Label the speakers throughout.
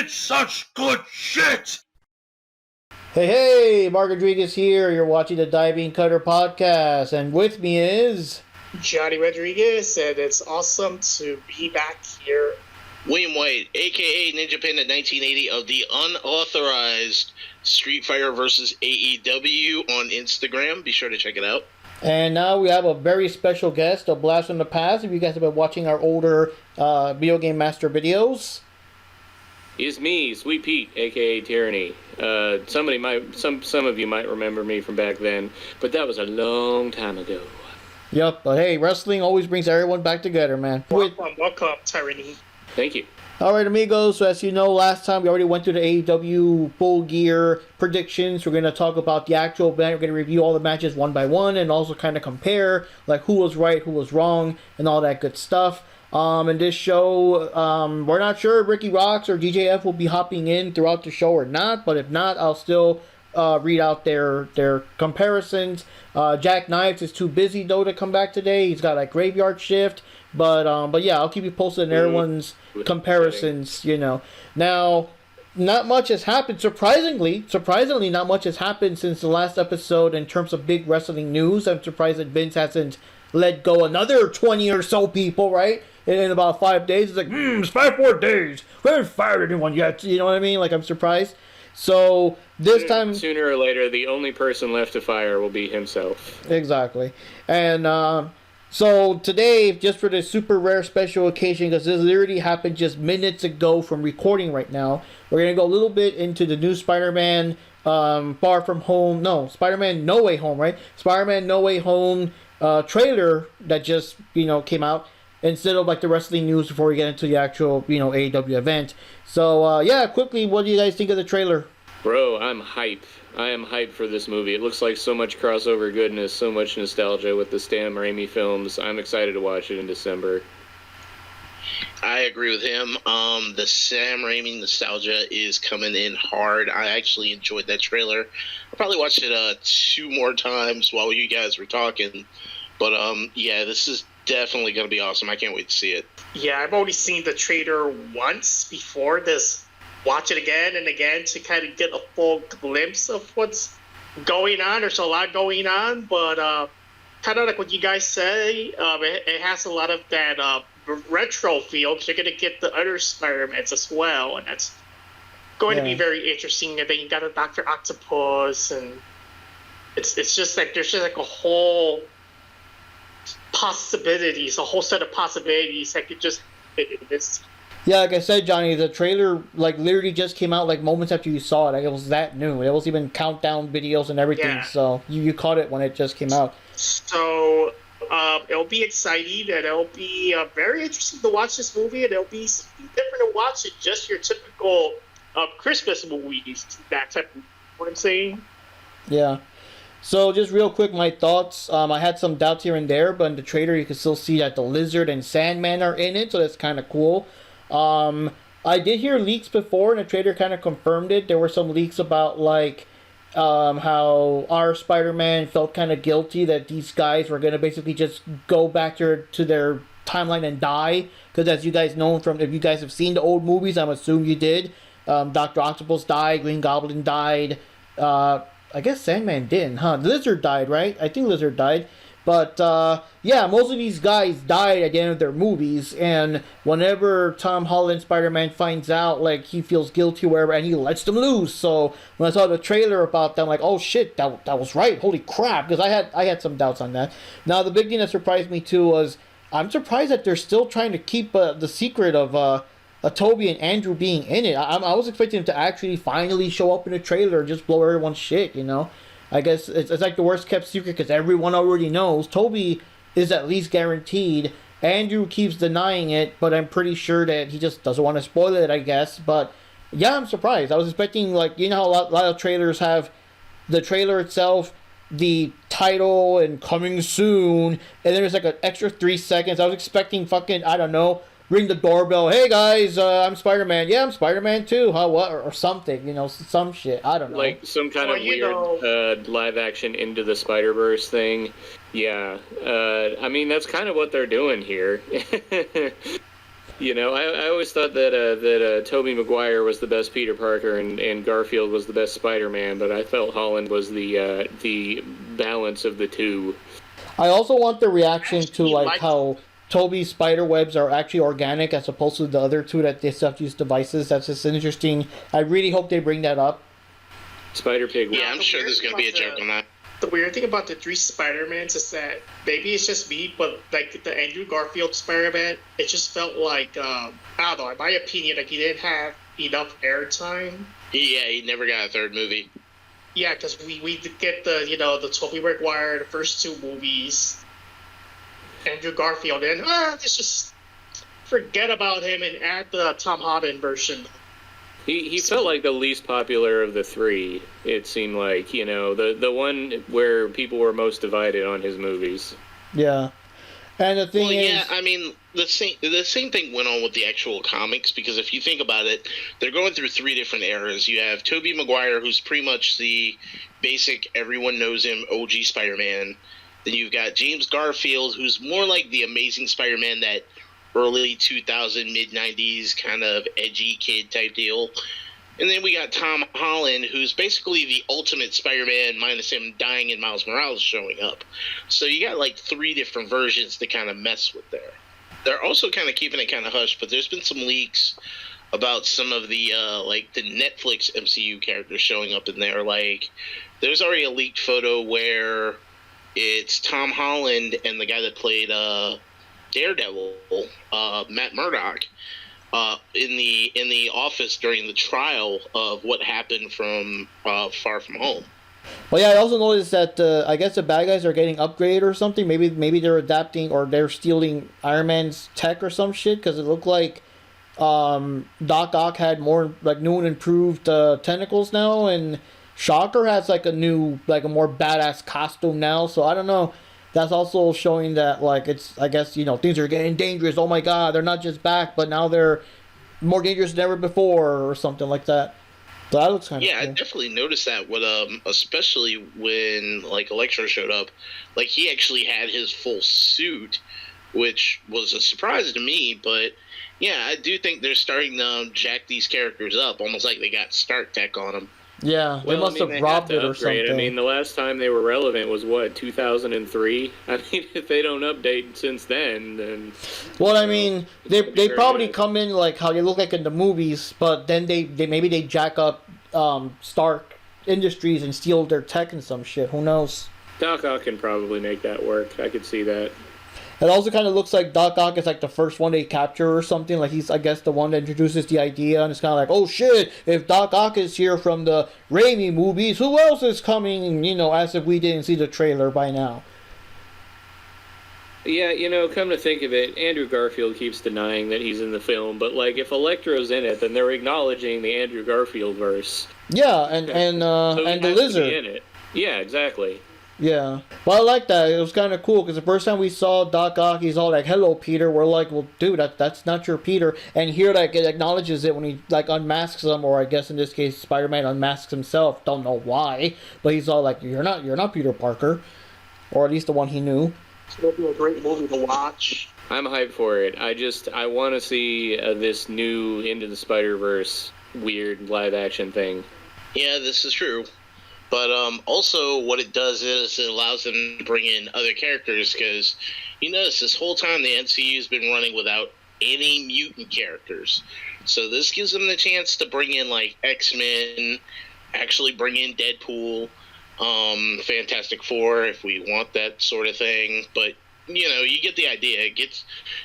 Speaker 1: It's such good shit!
Speaker 2: Hey, Mark Rodriguez here. You're watching the Diving Cutter podcast, and with me is
Speaker 3: Johnny Rodriguez, and it's awesome to be back here.
Speaker 4: William White, aka NinjaPanda 1980 of the unauthorized Street Fighter vs. AEW on Instagram. Be sure to check it out.
Speaker 2: And now we have a very special guest, a blast from the past. If you guys have been watching our older Video Game Master videos.
Speaker 5: It's me, Sweet Pete, aka Tyranny. Some of you might remember me from back then, but that was a long time ago.
Speaker 2: Yep, but hey, wrestling always brings everyone back together, man.
Speaker 3: Welcome, Tyranny.
Speaker 5: Thank you.
Speaker 2: Alright, amigos, so as you know, last time we already went through the AEW Full Gear predictions. We're going to talk about the actual event. We're going to review all the matches one by one and also kind of compare, like, who was right, who was wrong, and all that good stuff. In this show, we're not sure if Ricky Rocks or DJF will be hopping in throughout the show or not, but if not, I'll still read out their comparisons. Jack Knives is too busy, though, to come back today. He's got, like, graveyard shift. But yeah, I'll keep you posted on everyone's comparisons, you know. Now, not much has happened. Surprisingly, not much has happened since the last episode in terms of big wrestling news. I'm surprised that Vince hasn't let go another 20 or so people, right? In about 5 days. It's like, it's 4 days. We haven't fired anyone yet. You know what I mean? Like, I'm surprised. So, this time...
Speaker 5: Sooner or later, the only person left to fire will be himself.
Speaker 2: Exactly. And, so today, just for this super rare special occasion, because this literally happened just minutes ago from recording right now, we're going to go a little bit into the new Spider-Man Spider-Man No Way Home, right? Spider-Man No Way Home trailer that just, came out, instead of like the wrestling news before we get into the actual, AEW event. So, yeah, quickly, what do you guys think of the trailer?
Speaker 5: Bro, I'm hype. I am hyped for this movie. It looks like so much crossover goodness, so much nostalgia with the Sam Raimi films. I'm excited to watch it in December.
Speaker 4: I agree with him. The Sam Raimi nostalgia is coming in hard. I actually enjoyed that trailer. I probably watched it 2 more times while you guys were talking. But yeah, this is definitely going to be awesome. I can't wait to see it.
Speaker 3: Yeah, I've only seen the trailer once before this. Watch it again and again to kind of get a full glimpse of what's going on. There's a lot going on, but kind of like what you guys say, it has a lot of that retro feel, because you're going to get the other Spider-Mans as well, and that's going to be very interesting. And then you got a Dr. Octopus, and it's just like there's just like a whole possibilities, a whole set of possibilities that could just fit in this.
Speaker 2: Yeah, like I said, Johnny, the trailer like literally just came out like moments after you saw it. Like, it was that new. It was even countdown videos and everything. Yeah. So you caught it when it just came out.
Speaker 3: So it'll be exciting, and it'll be very interesting to watch this movie, and it'll be something different to watch it. Just your typical Christmas movies, that type of what I'm saying. Yeah.
Speaker 2: So just real quick, my thoughts. I had some doubts here and there, but in the trailer you can still see that the Lizard and Sandman are in it, so that's kind of cool. I did hear leaks before, and the trailer kind of confirmed it. There were some leaks about, like, how our Spider-Man felt kind of guilty that these guys were going to basically just go back to their timeline and die. Because as you guys know, if you guys have seen the old movies, I'm assuming you did. Dr. Octopus died, Green Goblin died. I guess Sandman didn't, huh? Lizard died, right? I think Lizard died. But, yeah, most of these guys died at the end of their movies, and whenever Tom Holland Spider-Man finds out, like, he feels guilty or whatever, and he lets them loose. So, when I saw the trailer about that, I'm like, oh shit, that was right, holy crap, because I had some doubts on that. Now, the big thing that surprised me, too, was, I'm surprised that they're still trying to keep the secret of, Toby and Andrew being in it. I was expecting them to actually finally show up in the trailer and just blow everyone's shit, you know? I guess it's like the worst kept secret because everyone already knows. Toby is at least guaranteed. Andrew keeps denying it, but I'm pretty sure that he just doesn't want to spoil it, I guess. But yeah, I'm surprised. I was expecting, like, you know how a lot of trailers have the trailer itself, the title, and coming soon, and then there's like an extra 3 seconds. I was expecting fucking, I don't know, ring the doorbell. Hey guys, I'm Spider-Man. Yeah, I'm Spider-Man too. Huh? What? Or something. You know, some shit. I don't know.
Speaker 5: Like some kind of weird live action Into the Spider-Verse thing. Yeah. I mean, that's kind of what they're doing here. You know, I always thought that Tobey Maguire was the best Peter Parker and Garfield was the best Spider-Man, but I felt Holland was the balance of the two.
Speaker 2: I also want the reaction to
Speaker 3: Actually,
Speaker 2: like
Speaker 3: like-
Speaker 2: how Toby's spider webs are actually organic as opposed to the other two that they still have to use devices. That's just interesting. I really hope they bring that up.
Speaker 5: Spider-Pig.
Speaker 4: Yeah, I'm sure there's going to be a joke on that.
Speaker 3: The weird thing about the 3 Spider-Mans is that maybe it's just me, but like the Andrew Garfield Spider-Man, it just felt like, I don't know, in my opinion, like he didn't have enough airtime.
Speaker 4: Yeah, he never got a third movie.
Speaker 3: Yeah, because we did get the Tobey Maguire, the first 2 movies, Andrew Garfield, and let's just forget about him and add the Tom Holland version.
Speaker 5: He felt like the least popular of the 3. It seemed like, you know, the one where people were most divided on his movies.
Speaker 2: Yeah. And the thing
Speaker 4: Well,
Speaker 2: is,
Speaker 4: yeah, I mean, the same thing went on with the actual comics, because if you think about it, they're going through 3 different eras. You have Tobey Maguire, who's pretty much the basic, everyone knows him, OG Spider-Man. Then you've got James Garfield, who's more like the Amazing Spider-Man, that early 2000, mid-90s kind of edgy kid type deal. And then we got Tom Holland, who's basically the ultimate Spider-Man, minus him dying and Miles Morales showing up. So you got like 3 different versions to kind of mess with there. They're also kind of keeping it kind of hush, but there's been some leaks about some of the like the Netflix MCU characters showing up in there. Like, there's already a leaked photo where it's Tom Holland and the guy that played Daredevil, Matt Murdock, in the office during the trial of what happened from Far From Home.
Speaker 2: well, yeah, I also noticed that I guess the bad guys are getting upgraded or something. Maybe they're adapting or they're stealing Iron Man's tech or some shit, because it looked like Doc Ock had more like new and improved tentacles now, and Shocker has like a more badass costume now. So I don't know. That's also showing that, like, it's, I guess, you know, things are getting dangerous. Oh my god, they're not just back, but now they're more dangerous than ever before, or something like that. So that looks kind of
Speaker 4: Yeah,
Speaker 2: cool.
Speaker 4: I definitely noticed that with especially when like Electro showed up. Like, he actually had his full suit, which was a surprise to me. But yeah, I do think they're starting to jack these characters up, almost like they got Stark Tech on them.
Speaker 2: Yeah, they must have
Speaker 5: they
Speaker 2: robbed
Speaker 5: to
Speaker 2: it or
Speaker 5: upgrade.
Speaker 2: something.
Speaker 5: I mean, the last time they were relevant was, what, 2003? I mean, if they don't update since then...
Speaker 2: Well, I mean, they
Speaker 5: very
Speaker 2: probably
Speaker 5: good.
Speaker 2: come in like how they look like in the movies, but then they maybe they jack up Stark Industries and steal their tech and some shit. Who knows?
Speaker 5: Doc Ock can probably make that work. I could see that.
Speaker 2: It also kind of looks like Doc Ock is like the first one they capture or something. Like he's, I guess, the one that introduces the idea, and it's kind of like, oh shit, if Doc Ock is here from the Raimi movies, who else is coming? You know, as if we didn't see the trailer by now.
Speaker 5: Yeah, you know, come to think of it, Andrew Garfield keeps denying that he's in the film, but, like, if Electro's in it, then they're acknowledging the Andrew Garfield verse.
Speaker 2: Yeah, and
Speaker 5: So
Speaker 2: and
Speaker 5: he
Speaker 2: the
Speaker 5: has to be
Speaker 2: lizard.
Speaker 5: in it. Yeah, exactly.
Speaker 2: Yeah, well, I like that. It was kind of cool because the first time we saw Doc Ock, he's all like, "Hello, Peter." We're like, "Well, dude, that's not your Peter." And here, like, it acknowledges it when he like unmasks him, or I guess in this case, Spider-Man unmasks himself. Don't know why, but he's all like, "You're not Peter Parker," or at least the one he knew.
Speaker 3: It's going to be a great movie to watch.
Speaker 5: I'm hyped for it. I want to see this new Into the Spider-Verse weird live-action thing.
Speaker 4: Yeah, this is true. But also what it does is it allows them to bring in other characters, because you notice this whole time the MCU has been running without any mutant characters. So this gives them the chance to bring in like X-Men, actually bring in Deadpool, Fantastic Four if we want that sort of thing. But you know, you get the idea.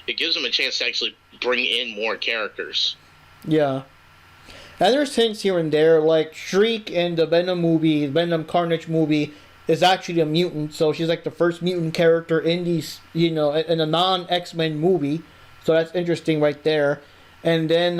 Speaker 4: It gives them a chance to actually bring in more characters.
Speaker 2: Yeah. And there's hints here and there, like Shriek in the Venom Carnage movie, is actually a mutant. So she's like the first mutant character in these, you know, in a non-X-Men movie. So that's interesting right there. And then,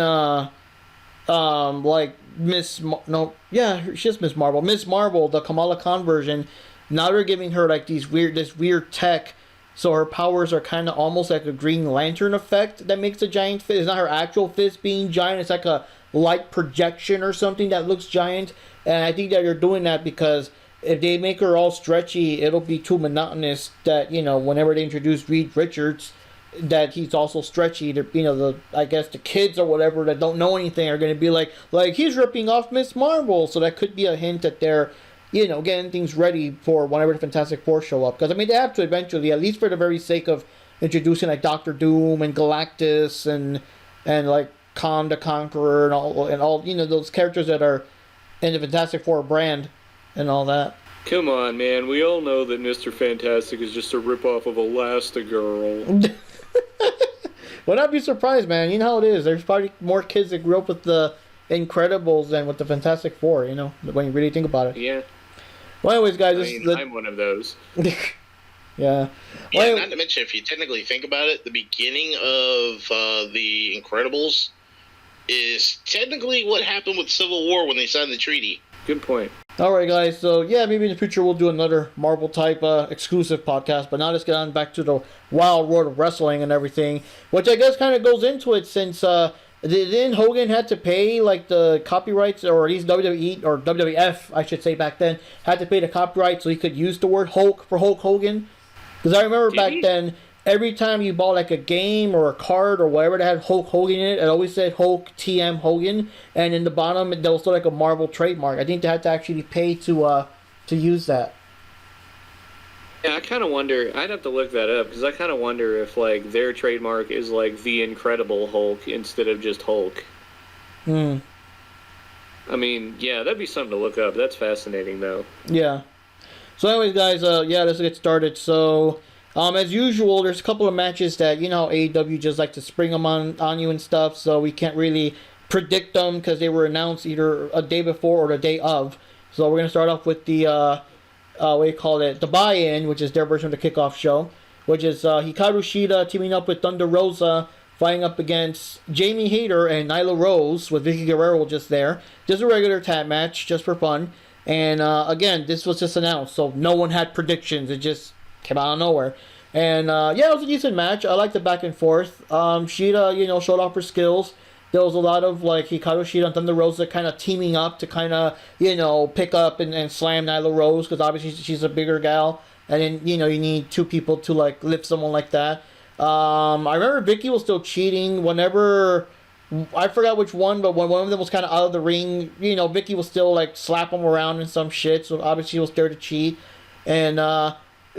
Speaker 2: like she's Miss Marvel. Miss Marvel, the Kamala Khan version. Now they're giving her like this weird tech. So her powers are kind of almost like a Green Lantern effect that makes a giant fist. It's not her actual fist being giant. It's like a light projection or something that looks giant. And I think that they're doing that because if they make her all stretchy, it'll be too monotonous that, you know, whenever they introduce Reed Richards, that he's also stretchy. I guess the kids or whatever that don't know anything are going to be like he's ripping off Miss Marvel. So that could be a hint that they're, getting things ready for whenever the Fantastic Four show up. Because, they have to eventually, at least for the very sake of introducing, like, Doctor Doom and Galactus and like, Khan the Conqueror and all those characters that are in the Fantastic Four brand and all that.
Speaker 5: Come on, man. We all know that Mr. Fantastic is just a ripoff of Elastigirl.
Speaker 2: Well, not be surprised, man. You know how it is. There's probably more kids that grew up with the Incredibles than with the Fantastic Four, when you really think about it.
Speaker 5: Yeah.
Speaker 2: Well, anyways, guys,
Speaker 5: I'm one of those.
Speaker 2: Yeah.
Speaker 4: Yeah,
Speaker 2: Well,
Speaker 4: not to mention, if you technically think about it, the beginning of the Incredibles is technically what happened with Civil War when they signed the treaty.
Speaker 5: Good point.
Speaker 2: Alright, guys, so yeah, maybe in the future we'll do another Marvel type exclusive podcast, but now let's get on back to the wild world of wrestling and everything, which I guess kind of goes into it since didn't Hogan had to pay like the copyrights, or at least WWE or WWF I should say back then had to pay the copyright so he could use the word Hulk for Hulk Hogan? Because I remember back then, every time you bought like a game or a card or whatever that had Hulk Hogan in it, it always said Hulk TM Hogan, and in the bottom there was still like a Marvel trademark. I think they had to actually pay to use that.
Speaker 5: Yeah, I kind of wonder. I'd have to look that up because I kind of wonder if like their trademark is like the Incredible Hulk instead of just Hulk.
Speaker 2: Hmm.
Speaker 5: I mean, yeah, that'd be something to look up. That's fascinating, though.
Speaker 2: Yeah. So, anyways, guys, let's get started. So, as usual, there's a couple of matches that AEW just like to spring them on you and stuff. So we can't really predict them because they were announced either a day before or the day of. So we're gonna start off with the the buy-in, which is their version of the kickoff show, which is Hikaru Shida teaming up with Thunder Rosa, fighting up against Jamie Hayter and Nyla Rose with Vicky Guerrero just there. Just a regular tag match, just for fun. And again, this was just announced, so no one had predictions. It just came out of nowhere. And it was a decent match. I liked the back and forth. Shida, showed off her skills. There was a lot of like Hikaru Shida and Thunder Rosa kind of teaming up to kind of, pick up and slam Nyla Rose, because obviously she's a bigger gal. And then, you need two people to like lift someone like that. I remember Vicky was still cheating whenever, I forgot which one, but when one of them was kind of out of the ring, Vicky was still like slap them around and some shit. So obviously she was there to cheat. And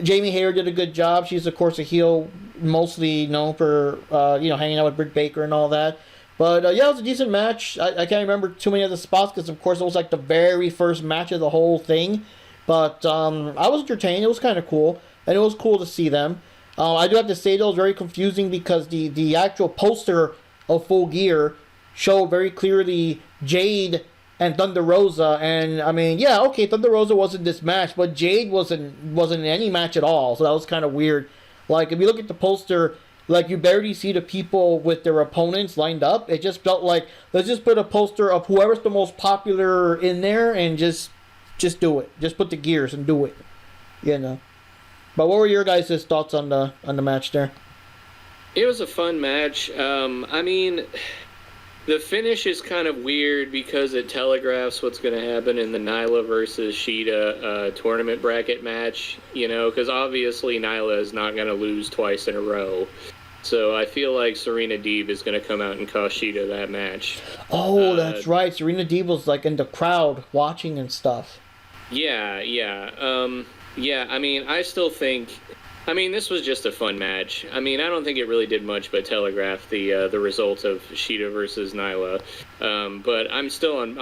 Speaker 2: Jamie Hayter did a good job. She's of course a heel, mostly known for hanging out with Britt Baker and all that. But it was a decent match. I can't remember too many of the spots because of course it was like the very first match of the whole thing. But I was entertained. It was kind of cool, and it was cool to see them. I do have to say though, it was very confusing because the actual poster of Full Gear showed very clearly Jade and Thunder Rosa, and I mean, yeah, okay, Thunder Rosa wasn't this match, but Jade wasn't in any match at all, so that was kind of weird. Like, if you look at the poster, like, you barely see the people with their opponents lined up. It just felt like, let's just put a poster of whoever's the most popular in there and just do it. Just put the gears and do it, But what were your guys' thoughts on the match there?
Speaker 5: It was a fun match. I mean, the finish is kind of weird because it telegraphs what's going to happen in the Nyla versus Shida tournament bracket match, because obviously Nyla is not going to lose twice in a row. So I feel like Serena Deeb is going to come out and cost Shida that match.
Speaker 2: Oh, that's right. Serena Deeb was like in the crowd watching and stuff.
Speaker 5: Yeah. I mean, I still think... I mean, this was just a fun match. I mean, I don't think it really did much but telegraph the results of Shida versus Nyla. But I'm still on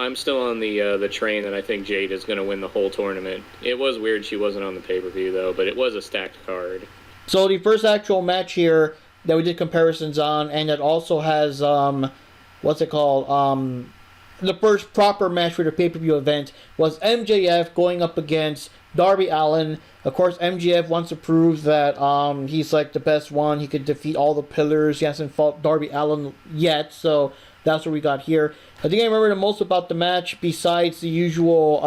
Speaker 5: the train that I think Jade is going to win the whole tournament. It was weird she wasn't on the pay-per-view though, but it was a stacked card.
Speaker 2: So the first actual match here that we did comparisons on, and it also has the first proper match for the pay-per-view event was MJF going up against Darby Allin. Of course, MJF wants to prove that he's like the best one. He could defeat all the pillars. He hasn't fought Darby Allin yet, so that's what we got here. I think I remember the most about the match, besides the usual,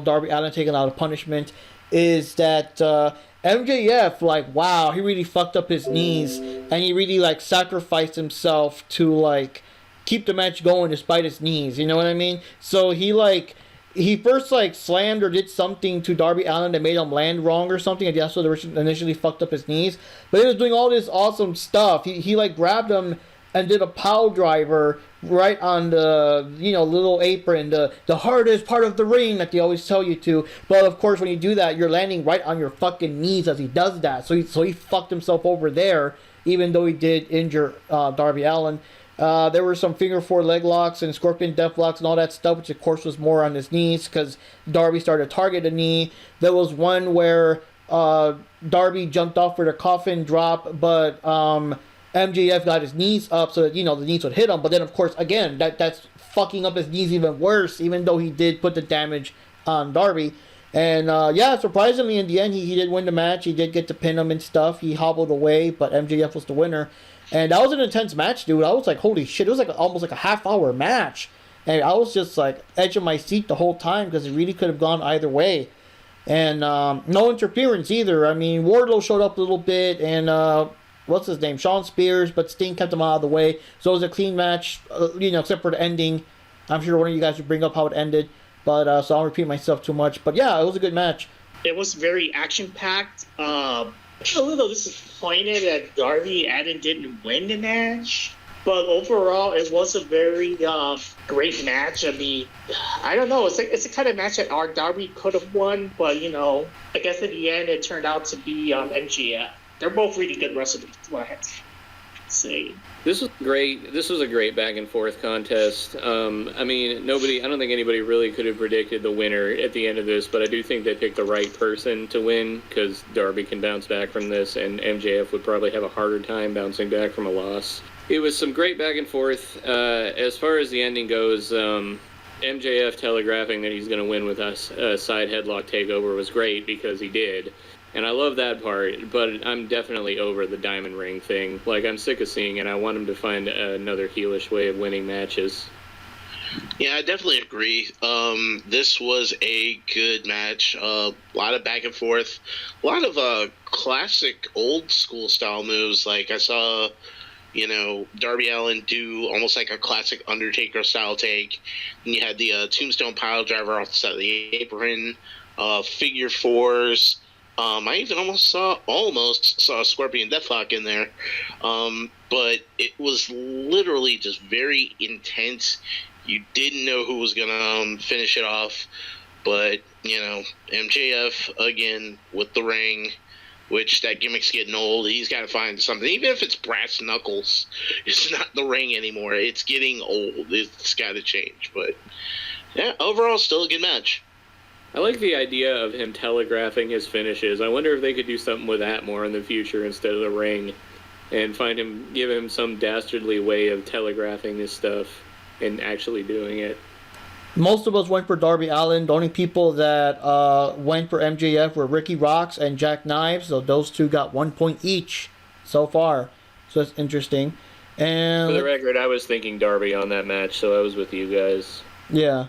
Speaker 2: Darby Allin taking out a punishment, is that MJF, like, wow, he really fucked up his knees, and he really, like, sacrificed himself to, like, keep the match going despite his knees, you know what I mean? So he, like, he first like slammed or did something to Darby Allin that made him land wrong or something, and that's what initially fucked up his knees. But he was doing all this awesome stuff. He like grabbed him and did a pile driver right on the little apron, the hardest part of the ring that they always tell you to. But of course, when you do that, you're landing right on your fucking knees as he does that. So he fucked himself over there, even though he did injure Darby Allin. There were some figure four leg locks and scorpion death locks and all that stuff, which of course was more on his knees because Darby started to target the knee. There was one where Darby jumped off for the coffin drop, but MJF got his knees up so that, the knees would hit him. But then, of course, again, that's fucking up his knees even worse, even though he did put the damage on Darby. And, surprisingly, in the end, he did win the match. He did get to pin him and stuff. He hobbled away, but MJF was the winner. And that was an intense match, dude. I was like, holy shit. It was like almost like a half-hour match. And I was just, like, edge of my seat the whole time because it really could have gone either way. And no interference either. I mean, Wardlow showed up a little bit, and what's his name? Sean Spears, but Sting kept him out of the way. So it was a clean match, except for the ending. I'm sure one of you guys would bring up how it ended. But so I'll repeat myself too much. But yeah, it was a good match.
Speaker 3: It was very action-packed. A little disappointed that Darby Allin didn't win the match, but overall it was a very great match. I mean, I don't know. It's a kind of match that our Darby could have won, but I guess in the end it turned out to be MJF. They're both really good wrestlers. That's what I had to say.
Speaker 5: This was great. This was a great back and forth contest. I mean, I don't think anybody really could have predicted the winner at the end of this, but I do think they picked the right person to win because Darby can bounce back from this, and MJF would probably have a harder time bouncing back from a loss. It was some great back and forth. As far as the ending goes, MJF telegraphing that he's going to win with us side headlock takeover was great because he did. And I love that part, but I'm definitely over the diamond ring thing. Like, I'm sick of seeing it. I want him to find another heelish way of winning matches.
Speaker 4: Yeah, I definitely agree. This was a good match. A lot of back and forth. A lot of classic old school style moves. Like, I saw, Darby Allin do almost like a classic Undertaker style take. And you had the tombstone pile driver off the side of the apron, figure fours. I even almost saw a Scorpion Deathlock in there. But it was literally just very intense. You didn't know who was going to finish it off. But, MJF, again, with the ring, which that gimmick's getting old. He's got to find something. Even if it's brass knuckles, it's not the ring anymore. It's getting old. It's got to change. But, yeah, overall, still a good match.
Speaker 5: I like the idea of him telegraphing his finishes. I wonder if they could do something with that more in the future instead of the ring, and give him some dastardly way of telegraphing his stuff and actually doing it.
Speaker 2: Most of us went for Darby Allin. The only people that went for MJF were Ricky Rocks and Jack Knives. So those two got 1 point each so far. So that's interesting. And
Speaker 5: for the record, I was thinking Darby on that match, so I was with you guys.
Speaker 2: Yeah.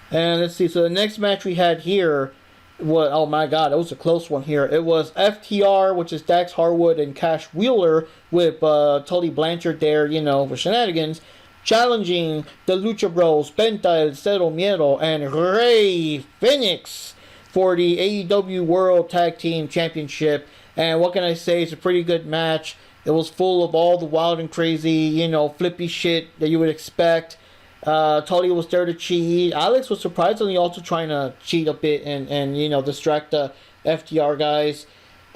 Speaker 2: And let's see, so the next match we had here was, oh my god, it was a close one here. It was FTR, which is Dax Harwood and Cash Wheeler, with Tully Blanchard there, for shenanigans, challenging the Lucha Bros, Penta, El Cero Miedo, and Rey Fénix for the AEW World Tag Team Championship. And what can I say? It's a pretty good match. It was full of all the wild and crazy, flippy shit that you would expect. Tully was there to cheat. Alex was surprisingly also trying to cheat a bit and distract the FTR guys.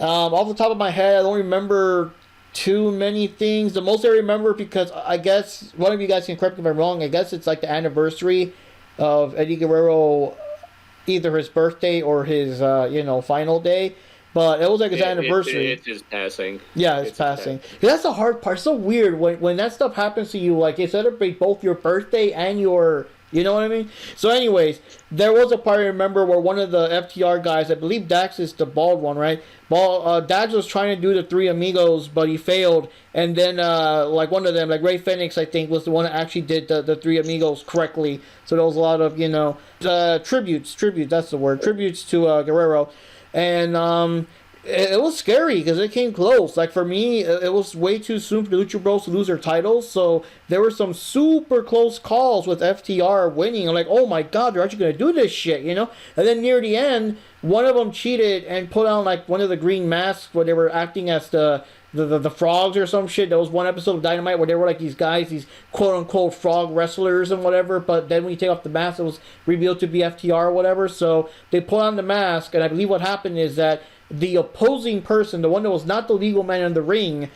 Speaker 2: Off the top of my head, I don't remember too many things. The most I remember, because I guess one of you guys can correct me if I'm wrong, I guess it's like the anniversary of Eddie Guerrero, either his birthday or his final day. But it was like his anniversary.
Speaker 5: It's his passing.
Speaker 2: Yeah, it's passing. That's the hard part. It's so weird when that stuff happens to you. Like, you celebrate both your birthday and your... You know what I mean? So anyways, there was a part I remember where one of the FTR guys, I believe Dax is the bald one, right? Dax was trying to do the Three Amigos, but he failed. And then, one of them, like Rey Fénix, I think, was the one that actually did the Three Amigos correctly. So there was a lot of, tributes, that's the word. Tributes to Guerrero. And it was scary because it came close. Like for me, it was way too soon for the Lucha Bros to lose their titles. So there were some super close calls with FTR winning. I'm like, oh my god, they're actually gonna do this shit, you know? And then near the end, one of them cheated and put on like one of the green masks where they were acting as the frogs or some shit. There was one episode of Dynamite where they were like these guys, these quote unquote frog wrestlers and whatever, but then when you take off the mask, it was revealed to be FTR or whatever. So they put on the mask, and I believe what happened is that the opposing person, the one that was not the legal man in the ring,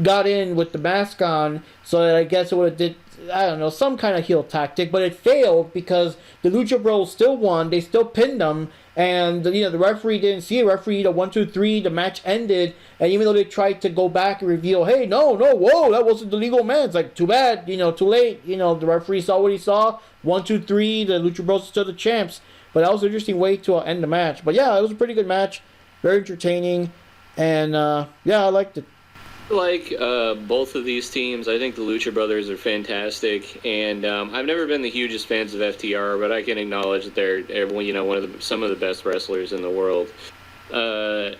Speaker 2: got in with the mask on, so that I guess it would have did, I don't know, some kind of heel tactic, but it failed because the Lucha Bros still won, they still pinned them, and you know, the referee didn't see it. Referee, the 1, 2, 3, the match ended, and even though they tried to go back and reveal, hey, no, whoa, that wasn't the legal man, it's like, too bad, you know, too late, you know, the referee saw what he saw, 1, 2, 3, the Lucha Bros are still the champs, but that was an interesting way to end the match. But yeah, it was a pretty good match. Very entertaining, and yeah, I liked it.
Speaker 5: Like both of these teams, I think the Lucha Brothers are fantastic, and I've never been the hugest fans of FTR, but I can acknowledge that they're you know some of the best wrestlers in the world. I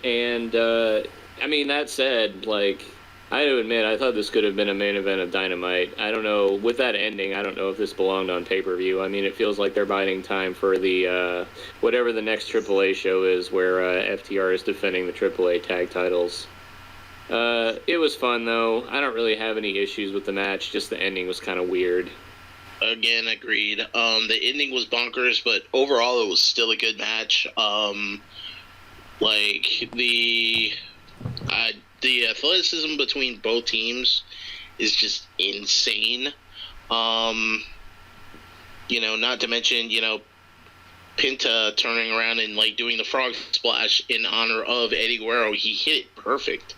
Speaker 5: mean, that said, like, I have to admit, I thought this could have been a main event of Dynamite. I don't know, with that ending, I don't know if this belonged on pay-per-view. I mean, it feels like they're biding time for the, whatever the next AAA show is, where FTR is defending the AAA tag titles. It was fun, though. I don't really have any issues with the match, just the ending was kind of weird.
Speaker 4: Again, agreed. The ending was bonkers, but overall it was still a good match. The athleticism between both teams is just insane. You know, not to mention, you know, Penta turning around and like doing the frog splash in honor of Eddie Guerrero. He hit it perfect,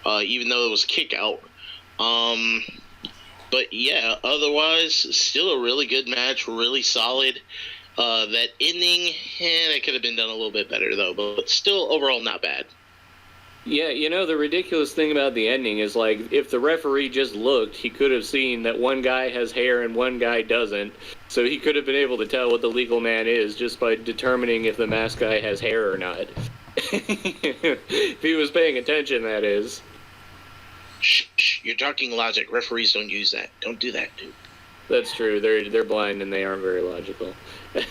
Speaker 4: even though it was kick out. But yeah, otherwise, still a really good match, really solid. That ending, that could have been done a little bit better though, but still overall not bad.
Speaker 5: Yeah, you know, the ridiculous thing about the ending is, like, if the referee just looked, he could have seen that one guy has hair and one guy doesn't, so he could have been able to tell what the legal man is just by determining if the masked guy has hair or not. If he was paying attention, that is.
Speaker 4: Shh, you're talking logic. Referees don't use that. Don't do that, dude.
Speaker 5: That's true. They're blind and they aren't very logical. At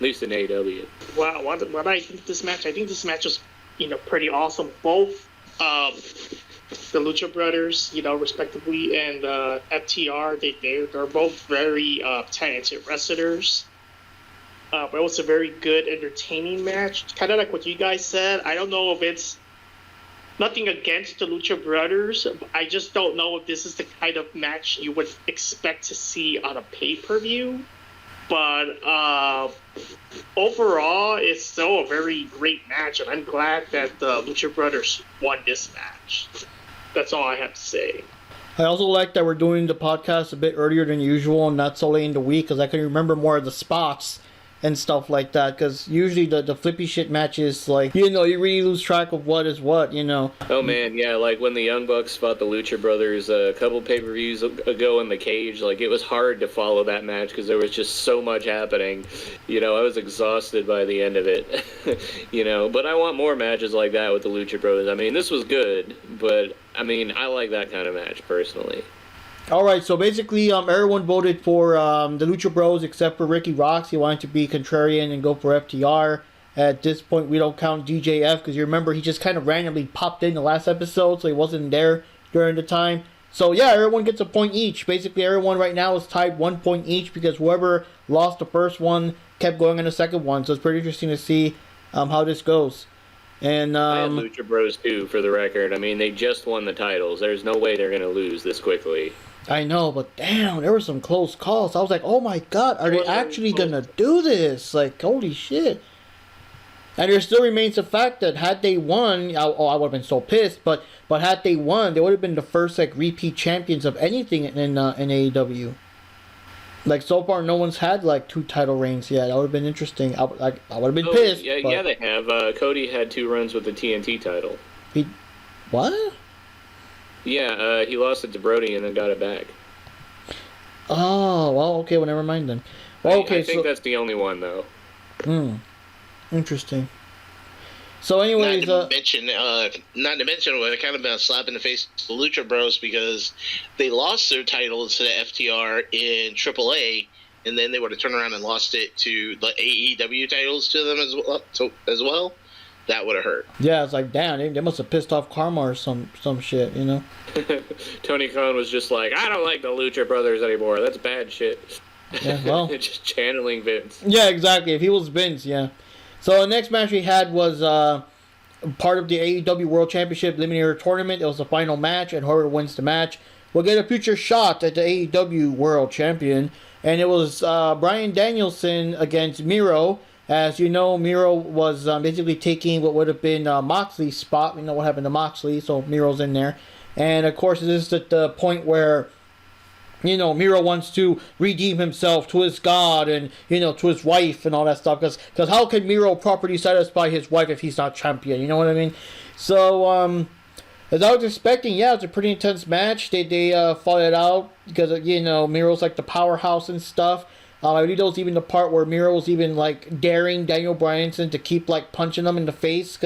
Speaker 5: least in AEW.
Speaker 3: Wow, what I think this match was, you know, pretty awesome. Both the Lucha Brothers, you know, respectively, and FTR, they're both very talented wrestlers. But it was a very good, entertaining match. Kind of like what you guys said. I don't know if it's nothing against the Lucha Brothers. I just don't know if this is the kind of match you would expect to see on a pay-per-view. But overall, it's still a very great match, and I'm glad that the Lucha Brothers won this match. That's all I have to say.
Speaker 2: I also like that we're doing the podcast a bit earlier than usual and not so late in the week, because I can remember more of the spots and stuff like that, because usually the flippy shit matches, like, you know, you really lose track of what is what, you know.
Speaker 5: Oh man, yeah, like when the Young Bucks fought the Lucha Brothers a couple pay-per-views ago in the cage, like, it was hard to follow that match because there was just so much happening. You know, I was exhausted by the end of it. You know, but I want more matches like that with the Lucha Brothers. I mean, this was good, but I mean, I like that kind of match personally.
Speaker 2: Alright, so basically, everyone voted for the Lucha Bros except for Ricky Rocks. He wanted to be contrarian and go for FTR. At this point, we don't count DJF, because you remember he just kind of randomly popped in the last episode, so he wasn't there during the time. So yeah, everyone gets a point each. Basically, everyone right now is tied 1 point each, because whoever lost the first one kept going in the second one. So it's pretty interesting to see how this goes. And
Speaker 5: I had Lucha Bros too, for the record. I mean, they just won the titles. There's no way they're going to lose this quickly.
Speaker 2: I know, but damn, there were some close calls. I was like, oh my god, are they actually gonna do this? Like, holy shit. And there still remains the fact that had they won, I would have been so pissed, but had they won, they would have been the first, like, repeat champions of anything in AEW. Like, so far, no one's had, like, 2 title reigns yet. That would have been interesting. I would have been pissed.
Speaker 5: Yeah, yeah, they have. Cody had 2 runs with the TNT title.
Speaker 2: What?
Speaker 5: Yeah, he lost it to Brody and then got it back.
Speaker 2: Oh, well, okay, well, never mind then. Well, okay,
Speaker 5: I think that's the only one, though.
Speaker 2: Interesting. So, anyways,
Speaker 4: not to mention, what kind of been a slap in the face to the Lucha Bros because they lost their titles to the FTR in AAA, and then they would have turned around and lost it to the AEW titles to them as well. That would have hurt.
Speaker 2: Yeah, it's like, damn, they must have pissed off Karma or some shit, you know?
Speaker 5: Tony Khan was just like, I don't like the Lucha Brothers anymore. That's bad shit.
Speaker 2: Yeah, well.
Speaker 5: Just channeling Vince.
Speaker 2: Yeah, exactly. If he was Vince, yeah. So the next match we had was part of the AEW World Championship Eliminator Tournament. It was the final match, and whoever wins the match will get a future shot at the AEW World Champion. And it was Bryan Danielson against Miro. As you know, Miro was basically taking what would have been Moxley's spot. We know what happened to Moxley, so Miro's in there. And, of course, this is at the point where, you know, Miro wants to redeem himself to his god and, you know, to his wife and all that stuff. Because how can Miro properly satisfy his wife if he's not champion? You know what I mean? So, as I was expecting, yeah, it's a pretty intense match. They fought it out because, you know, Miro's like the powerhouse and stuff. I believe there was even the part where Miro was even, like, daring Daniel Bryanson to keep, like, punching him in the face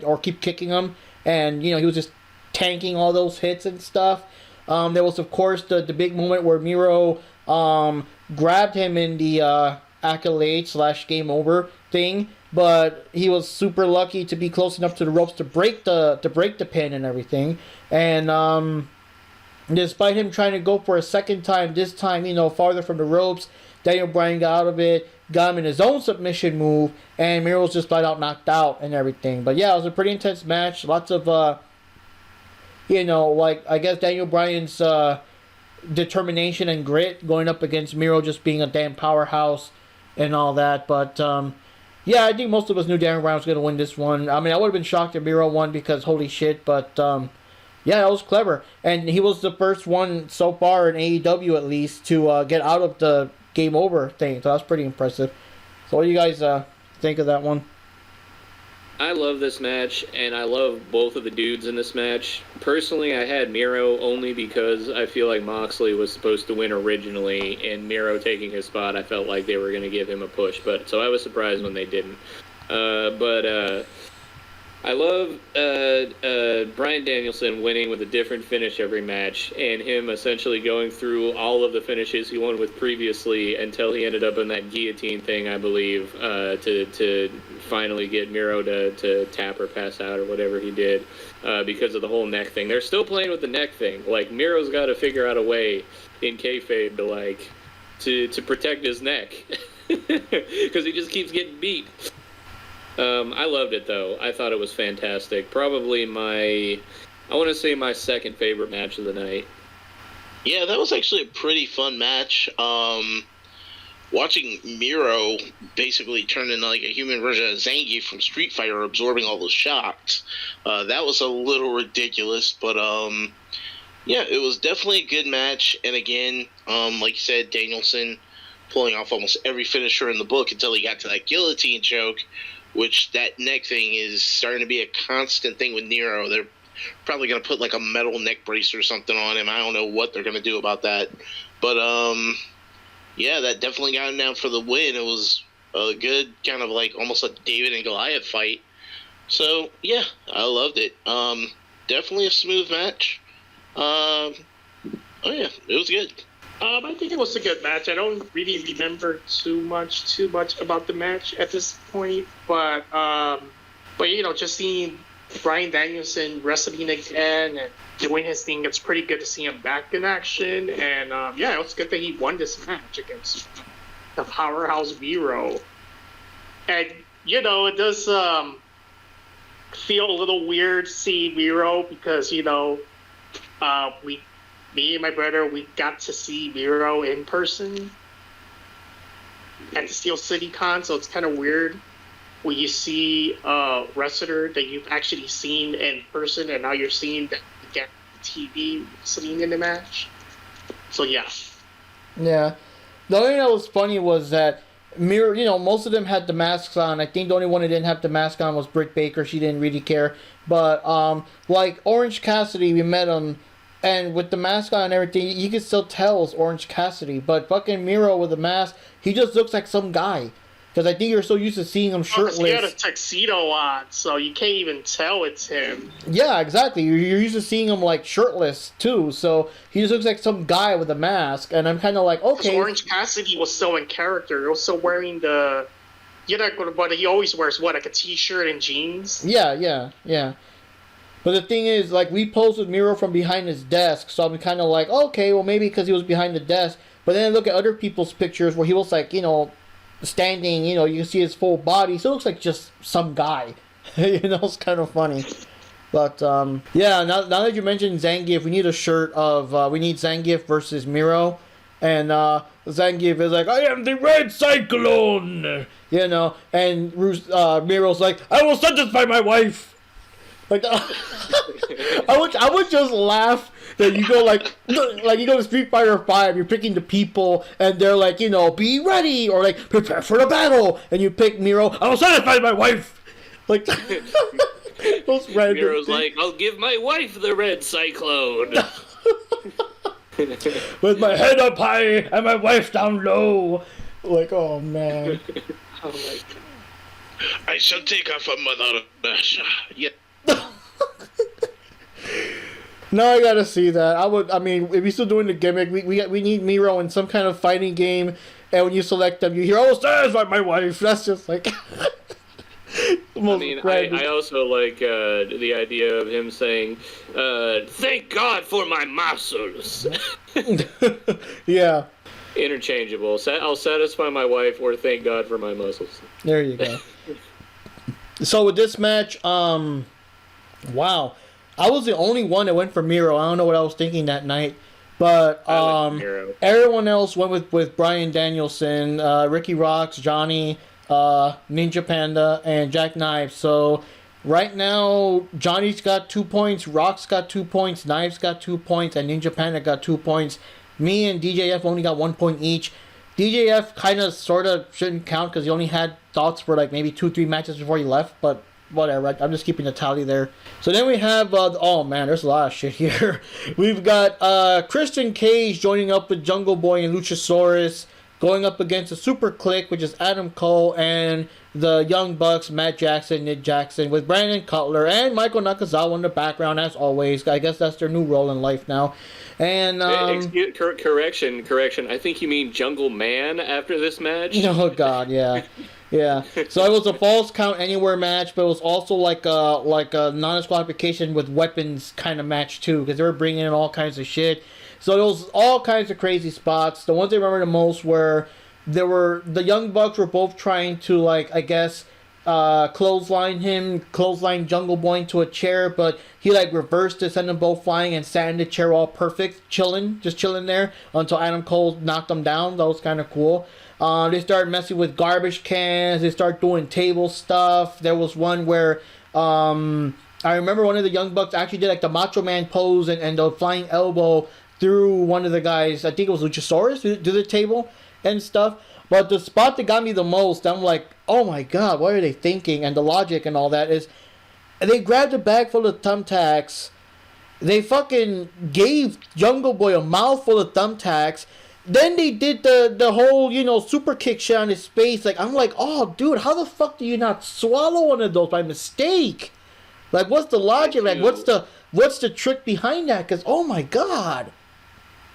Speaker 2: or keep kicking him. And, you know, he was just tanking all those hits and stuff. There was, of course, the big moment where Miro grabbed him in the accolade/game over thing. But he was super lucky to be close enough to the ropes to break the pin and everything. And despite him trying to go for a second time, this time, you know, farther from the ropes, Daniel Bryan got out of it, got him in his own submission move, and Miro was just flat out knocked out and everything. But yeah, it was a pretty intense match. Lots of, you know, like, I guess Daniel Bryan's determination and grit going up against Miro just being a damn powerhouse and all that. But, yeah, I think most of us knew Daniel Bryan was going to win this one. I mean, I would have been shocked if Miro won because holy shit, but, yeah, that was clever. And he was the first one so far in AEW, at least, to get out of the game over thing. So that's pretty impressive. So what do you guys think of that one?
Speaker 5: I love this match, and I love both of the dudes in this match. Personally, I had Miro only because I feel like Moxley was supposed to win originally, and Miro taking his spot, I felt like they were going to give him a push. So I was surprised when they didn't. I love Bryan Danielson winning with a different finish every match, and him essentially going through all of the finishes he won with previously until he ended up in that guillotine thing, I believe, to finally get Miro to tap or pass out or whatever he did because of the whole neck thing. They're still playing with the neck thing. Like, Miro's got to figure out a way in kayfabe to protect his neck because he just keeps getting beat. I loved it, though. I thought it was fantastic. Probably my second favorite match of the night.
Speaker 4: Yeah, that was actually a pretty fun match. Watching Miro basically turn into like a human version of Zangief from Street Fighter, absorbing all those shots, that was a little ridiculous. But yeah, it was definitely a good match. And again, like you said, Danielson pulling off almost every finisher in the book until he got to that guillotine choke, which that neck thing is starting to be a constant thing with Miro. They're probably going to put like a metal neck brace or something on him. I don't know what they're going to do about that. But, yeah, that definitely got him down for the win. It was a good kind of like almost a David and Goliath fight. So, yeah, I loved it. Definitely a smooth match. Oh, yeah, it was good.
Speaker 3: I think it was a good match. I don't really remember too much about the match at this point, but you know, just seeing Bryan Danielson wrestling again and doing his thing, it's pretty good to see him back in action. And yeah, it was good that he won this match against the powerhouse Miro. And you know, it does feel a little weird seeing Miro because you know, me and my brother, we got to see Miro in person at the Steel City Con, so it's kind of weird when you see a wrestler that you've actually seen in person, and now you're seeing that again on TV, sitting in the match. So yeah.
Speaker 2: Yeah. The only thing that was funny was that Miro, you know, most of them had the masks on. I think the only one that didn't have the mask on was Britt Baker. She didn't really care. But, like, Orange Cassidy, we met him, and with the mask on and everything, you can still tell it's Orange Cassidy. But fucking Miro with the mask, he just looks like some guy. Because I think you're so used to seeing him shirtless.
Speaker 3: He had a tuxedo on, so you can't even tell it's him.
Speaker 2: Yeah, exactly. You're used to seeing him like shirtless too, so he just looks like some guy with a mask, and I'm kind of like, okay.
Speaker 3: Orange Cassidy was still in character. He was still wearing the, but he always wears what, like a t-shirt and jeans.
Speaker 2: Yeah. But the thing is, like, we posed with Miro from behind his desk, so I'm kind of like, okay, well maybe because he was behind the desk. But then I look at other people's pictures where he was like, standing, you can see his full body, so it looks like just some guy. It's kind of funny. But, yeah, now that you mentioned Zangief, we need a shirt of, we need Zangief versus Miro. And, Zangief is like, I am the Red Cyclone! And Miro's like, I will satisfy my wife! Like, I would just laugh that you go like you go to Street Fighter 5, you're picking the people, and they're like, be ready, or like, prepare for the battle, and you pick Miro, I will satisfy my wife! Like, those random
Speaker 5: Miro's
Speaker 2: things.
Speaker 5: like, I'll give my wife the Red Cyclone!
Speaker 2: With my head up high and my wife down low. Like, oh man.
Speaker 5: Oh my God.
Speaker 4: I shall take her for Mother Russia. Yeah.
Speaker 2: No, I gotta see that. I mean, if you're still doing the gimmick, we need Miro in some kind of fighting game, and when you select them, you hear, oh, satisfy my wife. That's just like...
Speaker 5: I also like the idea of him saying, thank God for my muscles.
Speaker 2: Yeah.
Speaker 5: Interchangeable. I'll satisfy my wife or thank God for my muscles.
Speaker 2: There you go. So with this match, wow. I was the only one that went for Miro. I don't know what I was thinking that night. But everyone else went with Bryan Danielson, Ricky Rocks, Johnny, NinjaPanda, and Jack Knives. So right now, Johnny's got 2 points, Rocks got 2 points, Knives got 2 points, and NinjaPanda got 2 points. Me and DJF only got 1 point each. DJF kind of sort of shouldn't count because he only had thoughts for like maybe 2-3 matches before he left, but whatever. I'm just keeping the tally there. So then we have, oh man, there's a lot of shit here. We've got Christian Cage joining up with Jungle Boy and Luchasaurus, going up against the Super Clique, which is Adam Cole and the Young Bucks, Matt Jackson, Nick Jackson, with Brandon Cutler and Michael Nakazawa in the background as always. I guess that's their new role in life now. And
Speaker 5: correction. I think you mean Jungle Man after this match.
Speaker 2: Oh God, yeah. Yeah. So it was a false count anywhere match, but it was also like a non-disqualification with weapons kind of match too, because they were bringing in all kinds of shit. So there was all kinds of crazy spots. The ones I remember the most were the Young Bucks were both trying to, like, I guess, clothesline Jungle Boy into a chair, but he like reversed it, sent them both flying, and sat in the chair all perfect, just chilling there until Adam Cole knocked them down. That was kind of cool. They started messing with garbage cans. They started doing table stuff. There was one where I remember one of the Young Bucks actually did like the Macho Man pose and the flying elbow through one of the guys. I think it was Luchasaurus to the table and stuff. But the spot that got me the most, I'm like, oh my God, what are they thinking? And the logic and all that is, they grabbed a bag full of thumbtacks. They fucking gave Jungle Boy a mouthful of thumbtacks. Then they did the whole, super kick shit on his face. Like, I'm like, oh, dude, how the fuck do you not swallow one of those by mistake? Like, what's the logic? Like, what's the trick behind that? Because, oh my God.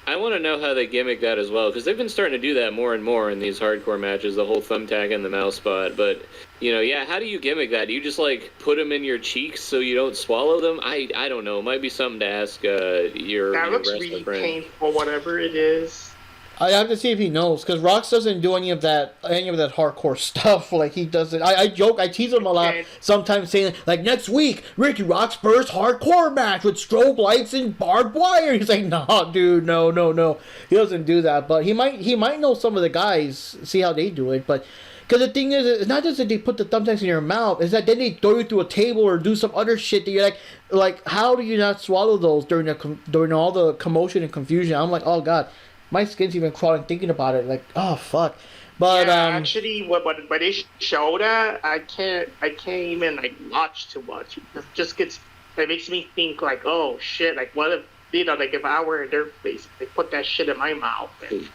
Speaker 5: I want to know how they gimmick that as well, because they've been starting to do that more and more in these hardcore matches, the whole thumbtack and the mouth spot. But, how do you gimmick that? Do you just, like, put them in your cheeks so you don't swallow them? I don't know. It might be something to ask your
Speaker 3: that looks
Speaker 5: wrestler
Speaker 3: really
Speaker 5: friend.
Speaker 3: painful, whatever it is.
Speaker 2: I have to see if he knows, because Rox doesn't do any of that hardcore stuff. Like, he doesn't. I joke, I tease him a lot, sometimes saying, like, next week, Ricky Rock's first hardcore match with strobe lights and barbed wire. He's like, nah, dude, no. He doesn't do that, but he might know some of the guys, see how they do it, but... Because the thing is, it's not just that they put the thumbtacks in your mouth, it's that then they throw you through a table or do some other shit that you're like, how do you not swallow those during all the commotion and confusion? I'm like, oh, God. My skin's even crawling thinking about it. Like, oh fuck. But
Speaker 3: actually, when they show that, I can't even like watch too much. It makes me think like, oh shit, like what if like if I were in their place, they put that shit in my mouth. And,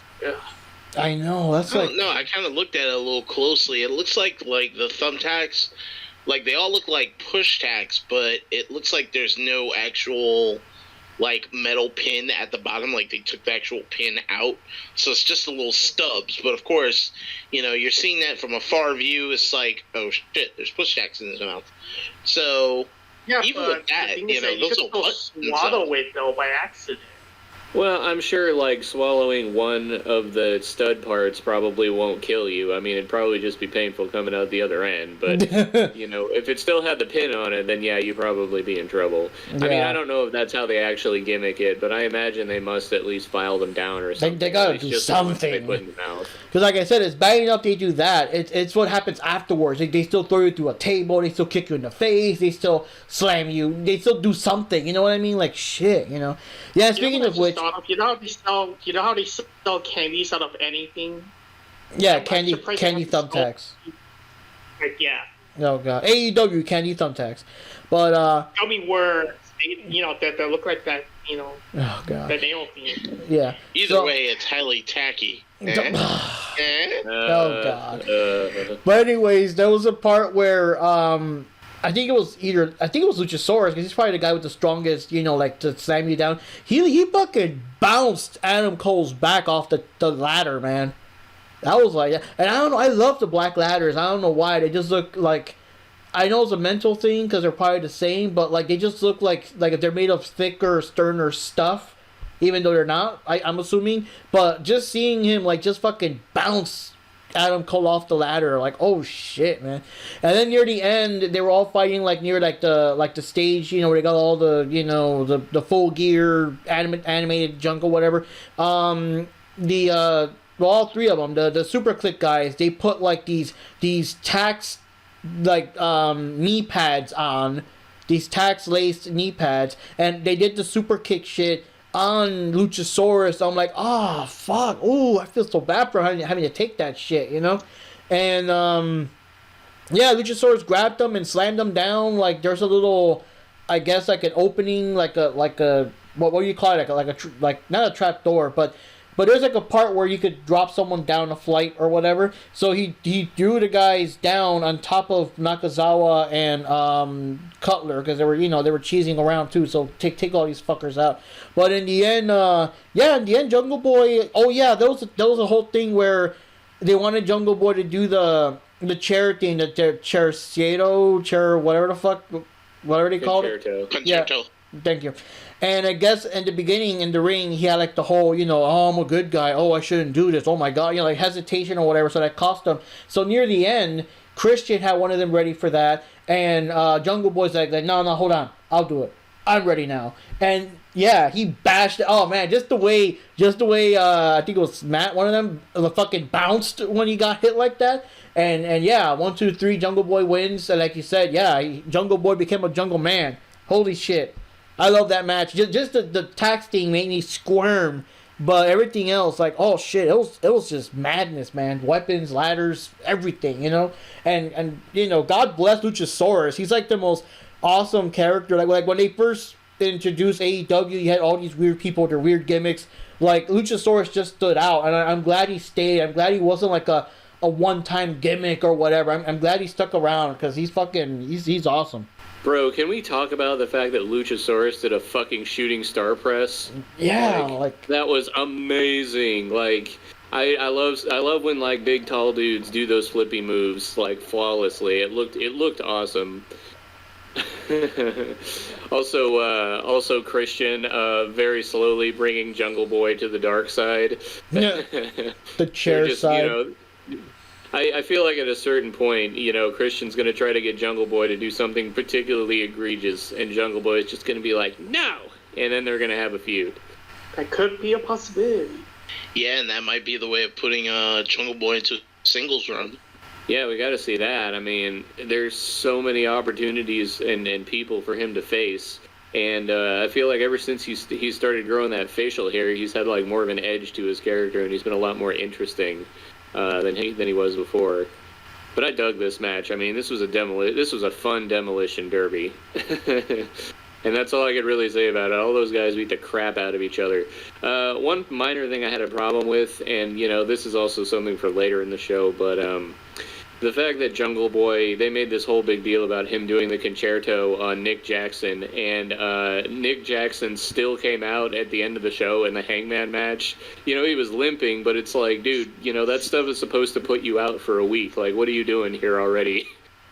Speaker 2: I know, that's
Speaker 4: I
Speaker 2: like...
Speaker 4: don't know. I kind of looked at it a little closely. It looks like the thumbtacks, like they all look like push tacks, but it looks like there's no actual like metal pin at the bottom. Like they took the actual pin out, so it's just a little stubs. But of course, you're seeing that from a far view. It's like, oh shit, there's push tacks in his mouth. So
Speaker 3: Yeah,
Speaker 4: even
Speaker 3: but
Speaker 4: with that,
Speaker 3: the thing is that you
Speaker 4: those
Speaker 3: could
Speaker 4: will
Speaker 3: still
Speaker 4: buttons and
Speaker 3: swallow
Speaker 4: stuff.
Speaker 3: it though by accident.
Speaker 5: Well, I'm sure like swallowing one of the stud parts probably won't kill you. I mean, it'd probably just be painful coming out the other end. But if it still had the pin on it, then yeah, you'd probably be in trouble. I mean,
Speaker 2: Yeah.
Speaker 5: I don't know if that's how they actually gimmick it, but I imagine they must at least file them down or something.
Speaker 2: They gotta
Speaker 5: At least
Speaker 2: do
Speaker 5: just the ones
Speaker 2: something.
Speaker 5: They put in the mouth.
Speaker 2: Because like I said, it's bad enough they do that. It's what happens afterwards. They still throw you through a table. They still kick you in the face. They still slam you. They still do something. You know what I mean? Like shit. Yeah. Speaking of which,
Speaker 3: You know how they sell candies out of anything?
Speaker 2: yeah,
Speaker 3: I'm
Speaker 2: candy
Speaker 3: surprised they haven't
Speaker 2: thumbtacks.
Speaker 3: Like, yeah.
Speaker 2: Oh god, AEW candy thumbtacks. But
Speaker 3: Tell me where, that look like that,
Speaker 2: oh
Speaker 3: that
Speaker 2: god,
Speaker 3: nail thing.
Speaker 2: yeah.
Speaker 4: Either way, it's highly tacky.
Speaker 2: Oh god. But anyways, there was a part where I think it was Luchasaurus, because he's probably the guy with the strongest, like to slam you down. He fucking bounced Adam Cole's back off the ladder, man. That was like, and I don't know, I love the black ladders. I don't know why, they just look like, I know it's a mental thing because they're probably the same, but like they just look like if they're made of thicker, sterner stuff, even though they're not. I'm assuming, but just seeing him like just fucking bounce Adam Cole off the ladder, like, oh shit, man. And then near the end, they were all fighting like near the stage, where they got all the the full gear animated jungle, whatever. All three of them, the Super Click guys, they put like these tax like knee pads on, these tax laced knee pads, and they did the super kick shit on Luchasaurus. I'm like, oh fuck, oh, I feel so bad for having to take that shit, and yeah, Luchasaurus grabbed him and slammed him down. Like there's a little, I guess like an opening, like a what do you call it, like not a trap door, but there's like a part where you could drop someone down a flight or whatever. So he threw the guys down on top of Nakazawa and Cutler, because they were cheesing around too. So take all these fuckers out. But in the end, Jungle Boy. Oh yeah, there was a whole thing where they wanted Jungle Boy to do the chair thing, the chair, whatever the fuck, whatever they called it.
Speaker 4: Concerto.
Speaker 2: Yeah, thank you. And I guess in the beginning, in the ring, he had like the whole, oh, I'm a good guy. Oh, I shouldn't do this. Oh my God, like hesitation or whatever. So that cost him. So near the end, Christian had one of them ready for that. And Jungle Boy's like, no, hold on. I'll do it. I'm ready now. And yeah, he bashed it. Oh man, just the way, I think it was Matt, one of them, fucking bounced when he got hit like that. And yeah, 1, 2, 3, Jungle Boy wins. And like you said, yeah, Jungle Boy became a Jungle Man. Holy shit. I love that match. Just the tax thing made me squirm, but everything else, like, oh shit, it was just madness, man. Weapons, ladders, everything, and God bless Luchasaurus. He's like the most awesome character. Like when they first introduced AEW, you had all these weird people with their weird gimmicks. Like Luchasaurus just stood out, and I'm glad he stayed. I'm glad he wasn't like a one-time gimmick or whatever. I'm glad he stuck around, because he's awesome.
Speaker 5: Bro, can we talk about the fact that Luchasaurus did a fucking shooting star press?
Speaker 2: Yeah,
Speaker 5: like that was amazing. Like I love when like big tall dudes do those flippy moves like flawlessly. It looked awesome. Also Christian very slowly bringing Jungle Boy to the dark side.
Speaker 2: Yeah. The chair side.
Speaker 5: I feel like at a certain point, Christian's going to try to get Jungle Boy to do something particularly egregious, and Jungle Boy is just going to be like, no! And then they're going to have a feud.
Speaker 3: That could be a possibility.
Speaker 4: Yeah, and that might be the way of putting Jungle Boy into singles run.
Speaker 5: Yeah, we got to see that. I mean, there's so many opportunities and people for him to face. And I feel like ever since he started growing that facial hair, he's had like more of an edge to his character, and he's been a lot more interesting than he was before. But I dug this match. I mean, this was a fun demolition derby. And that's all I could really say about it. All those guys beat the crap out of each other. One minor thing I had a problem with, and, this is also something for later in the show, but the fact that Jungle Boy, they made this whole big deal about him doing the concerto on Nick Jackson, and Nick Jackson still came out at the end of the show in the Hangman match. He was limping, but it's like, dude, that stuff is supposed to put you out for a week. Like, what are you doing here already?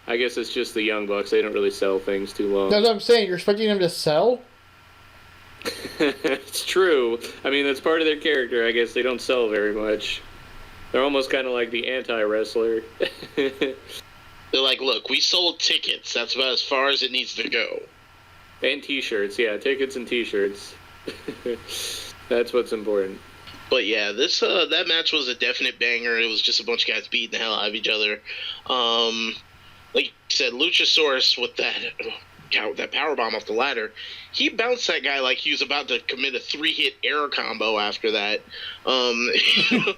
Speaker 5: I guess it's just the Young Bucks. They don't really sell things too long.
Speaker 2: That's what I'm saying. You're expecting them to sell?
Speaker 5: It's true. I mean, that's part of their character. I guess they don't sell very much. They're almost kind of like the anti-wrestler.
Speaker 4: They're like, look, we sold tickets. That's about as far as it needs to go.
Speaker 5: And T-shirts, yeah, tickets and T-shirts. That's what's important.
Speaker 4: But yeah, this that match was a definite banger. It was just a bunch of guys beating the hell out of each other. Like you said, Luchasaurus with that powerbomb off the ladder, he bounced that guy like he was about to commit a 3-hit air combo after that. Like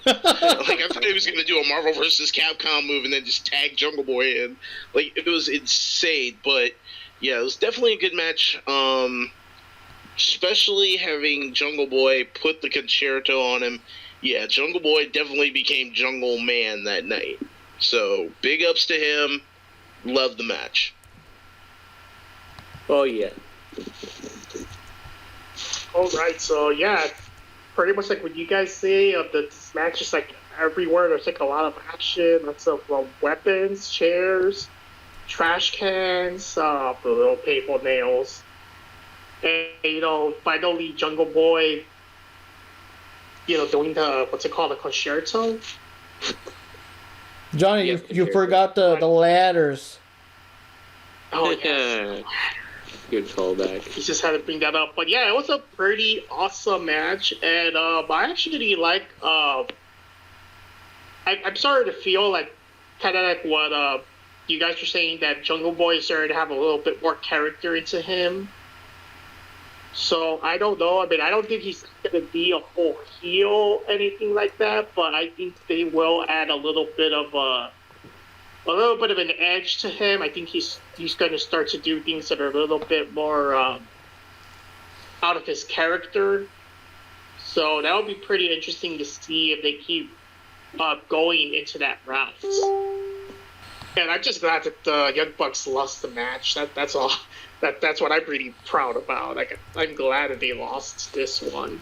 Speaker 4: I thought he was going to do a Marvel vs. Capcom move and then just tag Jungle Boy in. Like, it was insane. But yeah, it was definitely a good match. Especially having Jungle Boy put the concerto on him. Yeah, Jungle Boy definitely became Jungle Man that night. So big ups to him. Love the match.
Speaker 5: Oh, yeah.
Speaker 3: All right, so yeah, pretty much like what you guys say of this match is like everywhere. There's like a lot of action, lots of weapons, chairs, trash cans, little paper nails, and finally Jungle Boy, doing the what's it called, the concerto.
Speaker 2: Johnny,
Speaker 5: Yeah,
Speaker 2: you
Speaker 5: sure.
Speaker 2: forgot the ladders.
Speaker 3: Oh yeah.
Speaker 5: Good callback.
Speaker 3: He just had to bring that up. But yeah, it was a pretty awesome match. And I actually like... I'm sorry to feel like... kind of like what you guys were saying, that Jungle Boy is starting to have a little bit more character into him. So, I don't know. I mean, I don't think he's going to be a full heel, anything like that. But I think they will add a little bit of an edge to him. I think he's going to start to do things that are a little bit more out of his character. So that would be pretty interesting to see if they keep going into that route. And I'm just glad that the Young Bucks lost the match. That's all. That's what I'm pretty proud about. I'm glad that they lost this one.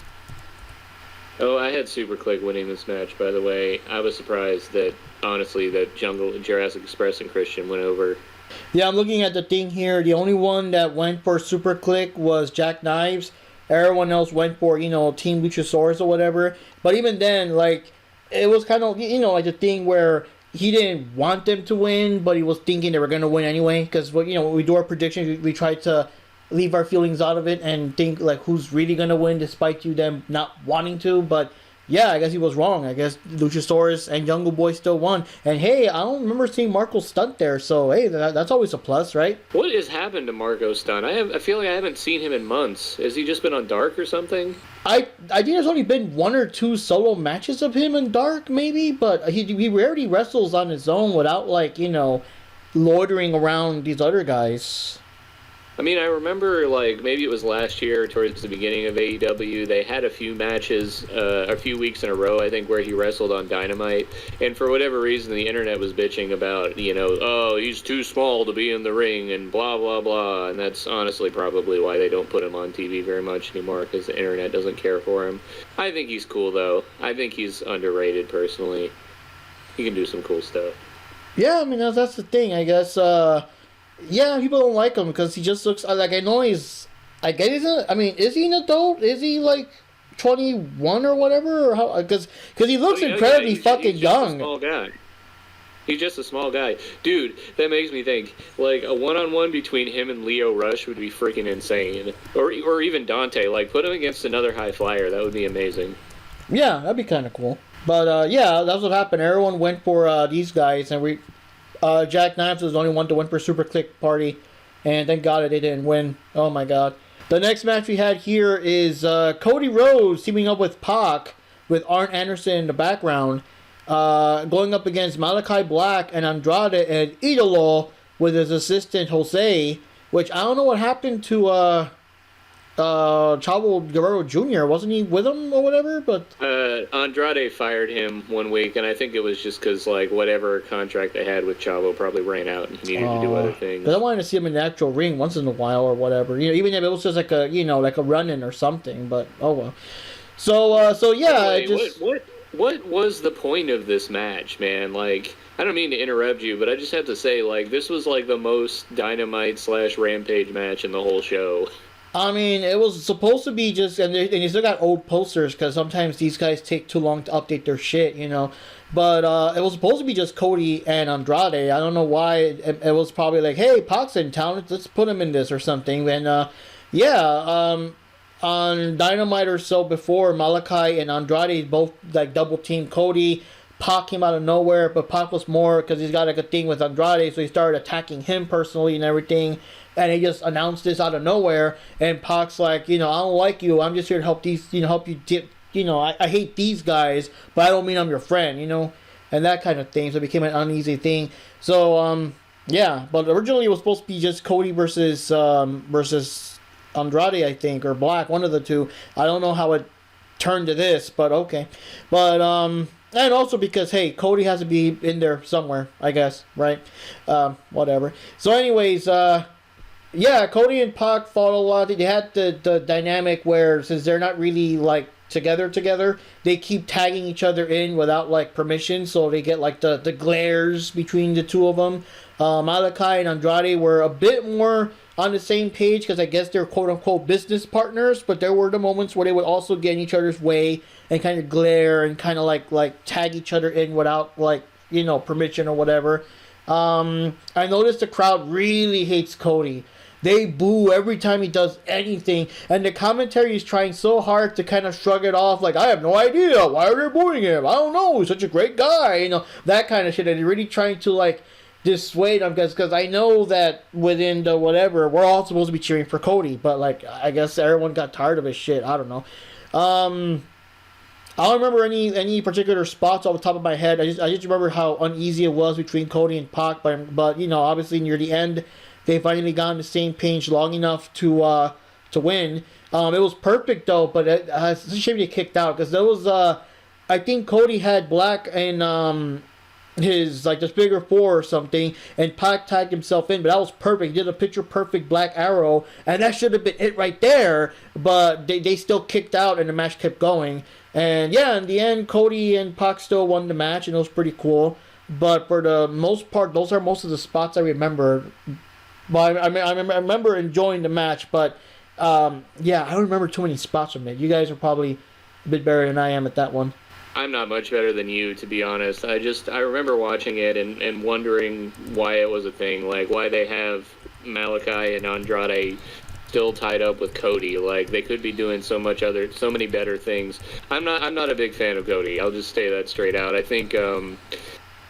Speaker 5: Oh, I had Super Click winning this match, by the way. I was surprised that, honestly, that Jurassic Express and Christian went over.
Speaker 2: Yeah, I'm looking at the thing here. The only one that went for Super Click was Jack Knives. Everyone else went for, Team Luchasaurus or whatever. But even then, like, it was kind of, like the thing where he didn't want them to win, but he was thinking they were going to win anyway. Because, when we do our predictions, we try to leave our feelings out of it and think, like, who's really going to win despite them not wanting to. But, yeah, I guess he was wrong. I guess Luchasaurus and Jungle Boy still won. And, hey, I don't remember seeing Marco Stunt there. So, hey, that's always a plus, right?
Speaker 5: What has happened to Marco Stunt? I feel like I haven't seen him in months. Has he just been on Dark or something?
Speaker 2: I think there's only been 1 or 2 solo matches of him in Dark, maybe. But he rarely wrestles on his own without, like, loitering around these other guys.
Speaker 5: I mean, I remember, like, maybe it was last year, towards the beginning of AEW, they had a few matches, a few weeks in a row, I think, where he wrestled on Dynamite, and for whatever reason, the internet was bitching about, oh, he's too small to be in the ring, and blah, blah, blah, and that's honestly probably why they don't put him on TV very much anymore, because the internet doesn't care for him. I think he's cool, though. I think he's underrated, personally. He can do some cool stuff.
Speaker 2: Yeah, I mean, that's the thing, I guess, yeah, people don't like him because he just looks like, I know he's, I guess is he an adult? Is he like 21 or whatever? Or how? Because he looks incredibly fucking
Speaker 5: he's
Speaker 2: young.
Speaker 5: Just a small guy. He's just a small guy. Dude, that makes me think, like, a one-on-one between him and Leo Rush would be freaking insane. Or even Dante. Like, put him against another high flyer. That would be amazing.
Speaker 2: Yeah, that'd be kind of cool. But, yeah, that's what happened. Everyone went for these guys, and Jack Knives was the only one to win for Super Click Party, and thank God they didn't win. Oh my God. The next match we had here is Cody Rhodes teaming up with Pac, with Arn Anderson in the background, going up against Malachi Black and Andrade and Idolo with his assistant Jose, which I don't know what happened to Chavo Guerrero Jr. Wasn't he with him or whatever? But
Speaker 5: Andrade fired him one week, and I think it was just because like whatever contract they had with Chavo probably ran out and he needed to do other things.
Speaker 2: Because I wanted to see him in the actual ring once in a while or whatever. Even if it was just like a like a run-in or something. But oh well. So yeah.
Speaker 5: Anyway, what was the point of this match, man? Like, I don't mean to interrupt you, but I just have to say, like, this was like the most Dynamite / Rampage match in the whole show.
Speaker 2: I mean, it was supposed to be just, and you still got old posters because sometimes these guys take too long to update their shit, But it was supposed to be just Cody and Andrade. I don't know why. It was probably like, hey, Pac's in town, let's put him in this or something. And on Dynamite or so before, Malachi and Andrade both like double teamed Cody. Pac came out of nowhere, but Pac was more because he's got like a thing with Andrade, so he started attacking him personally and everything. And he just announced this out of nowhere. And Pac's like, I don't like you. I'm just here to help help you dip. I hate these guys, but I don't mean I'm your friend, and that kind of thing. So it became an uneasy thing. So yeah, but originally it was supposed to be just Cody versus Andrade, I think, or Black, one of the two. I don't know how it turned to this, but okay. But and also because, hey, Cody has to be in there somewhere, I guess, right? Whatever. So anyways, yeah, Cody and Pac fought a lot. They had the dynamic where, since they're not really like together, they keep tagging each other in without like permission, so they get like the glares between the two of them. Malachi and Andrade were a bit more on the same page because I guess they're quote unquote business partners, but there were the moments where they would also get in each other's way and kind of glare and kind of like tag each other in without like permission or whatever. I noticed the crowd really hates Cody. They boo every time he does anything, and the commentary is trying so hard to kind of shrug it off, like, I have no idea, why are they booing him? I don't know, he's such a great guy, that kind of shit, and they're really trying to, like, dissuade him, because I know that within the whatever, we're all supposed to be cheering for Cody, but, like, I guess everyone got tired of his shit, I don't know. I don't remember any particular spots off the top of my head. I just remember how uneasy it was between Cody and Pac, but obviously near the end, they finally got on the same page long enough to win. It was perfect though, but it's a shame they kicked out because there was I think Cody had Black in his like this bigger four or something, and Pac tagged himself in, but that was perfect. He did a picture perfect Black Arrow, and that should have been it right there. But they still kicked out, and the match kept going. And yeah, in the end, Cody and Pac still won the match, and it was pretty cool. But for the most part, those are most of the spots I remember. But I remember enjoying the match, but yeah, I don't remember too many spots from it. You guys are probably a bit better than I am at that one.
Speaker 5: I'm not much better than you, to be honest. I remember watching it and wondering why it was a thing, like why they have Malachi and Andrade still tied up with Cody. Like they could be doing so many better things. I'm not a big fan of Cody. I'll just say that straight out. I think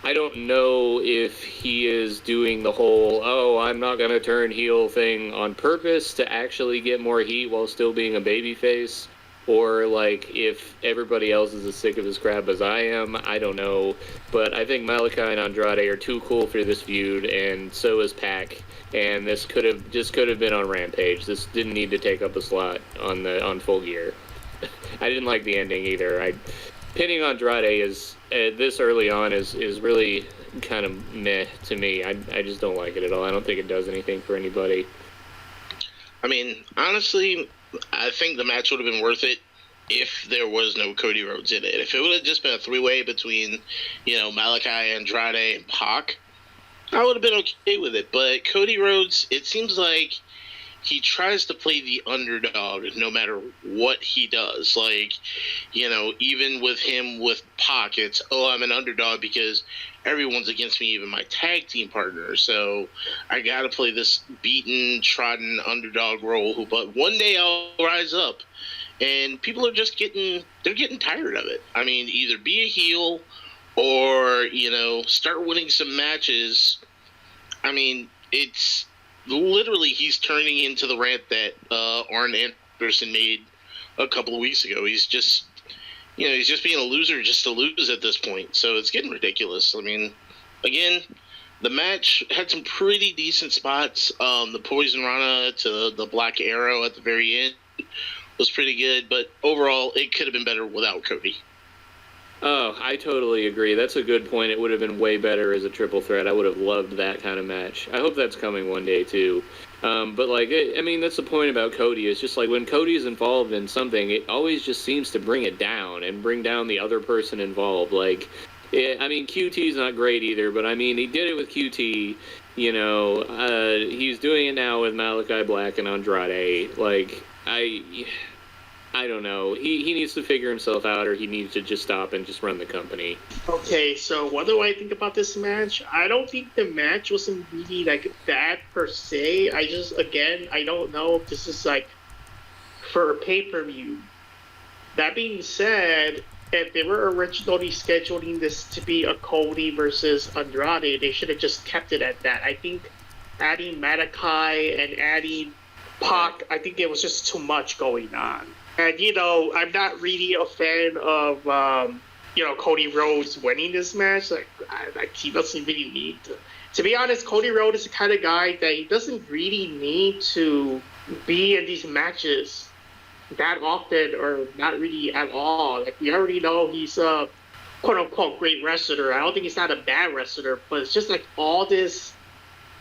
Speaker 5: I don't know if he is doing the whole, I'm not going to turn heel thing on purpose to actually get more heat while still being a babyface, or like if everybody else is as sick of his crap as I am. I don't know. But I think Malachi and Andrade are too cool for this feud, and so is Pac. And this could have been on Rampage. This didn't need to take up a slot on Full Gear. I didn't like the ending either. Pinning Andrade is this early on is really kind of meh to me. I just don't like it at all. I don't think it does anything for anybody.
Speaker 4: I mean, honestly, I think the match would have been worth it if there was no Cody Rhodes in it. If it would have just been a three-way between, Malachi, Andrade, and Pac, I would have been okay with it. But Cody Rhodes, it seems like he tries to play the underdog no matter what he does. Like, even with him with Pac, it's, I'm an underdog because everyone's against me, even my tag team partner. So I got to play this beaten, trodden underdog role. But one day I'll rise up. And people are just getting tired of it. I mean, either be a heel or, start winning some matches. I mean, it's literally he's turning into the rant that Arn Anderson made a couple of weeks ago. He's just being a loser just to lose at this point. So it's getting ridiculous. I mean, again, The match had some pretty decent spots. The Poison Rana to the Black Arrow at the very end was pretty good, but overall, it could have been better without Cody.
Speaker 5: Oh, I totally agree. That's a good point. It would have been way better as a triple threat. I would have loved that kind of match. I hope that's coming one day, too. But, like, I mean, that's the point about Cody. It's just like when Cody's involved in something, it always just seems to bring it down and bring down the other person involved. Like, I mean, QT's not great either, but, I mean, he did it with QT. You know, he's doing it now with Malachi Black and Andrade. Like, I don't know. He needs to figure himself out, or he needs to just stop and just run the company.
Speaker 3: Okay, so what do I think about this match? I don't think the match wasn't really, like, bad per se. I just, again, I don't know if this is, like, for a pay-per-view. That being said, if they were originally scheduling this to be a Cody versus Andrade, they should have just kept it at that. I think adding Malachi and adding Pac, I think it was just too much going on. And, you know, I'm not really a fan of, you know, Cody Rhodes winning this match. Like, he doesn't really need to be honest, Cody Rhodes is the kind of guy that he doesn't really need to be in these matches that often, or not really at all. Like, we already know he's a quote-unquote great wrestler. I don't think he's not a bad wrestler, but it's just like all this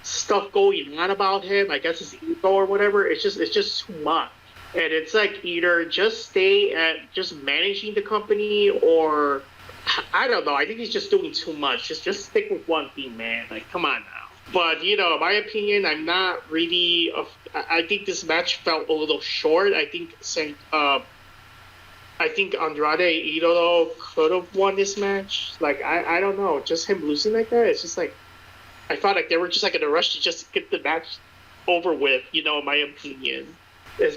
Speaker 3: stuff going on about him. I guess his ego or whatever. It's just too much. And it's like either just stay at just managing the company, or I don't know. I think he's just doing too much. Just stick with one thing, man. Like, come on now. But, you know, in my opinion, I'm not really. I think this match felt a little short. I think Andrade Idolo could have won this match. Like, I don't know. Just him losing like that. It's just like I felt like they were just like in a rush to just get the match over with. You know, in my opinion.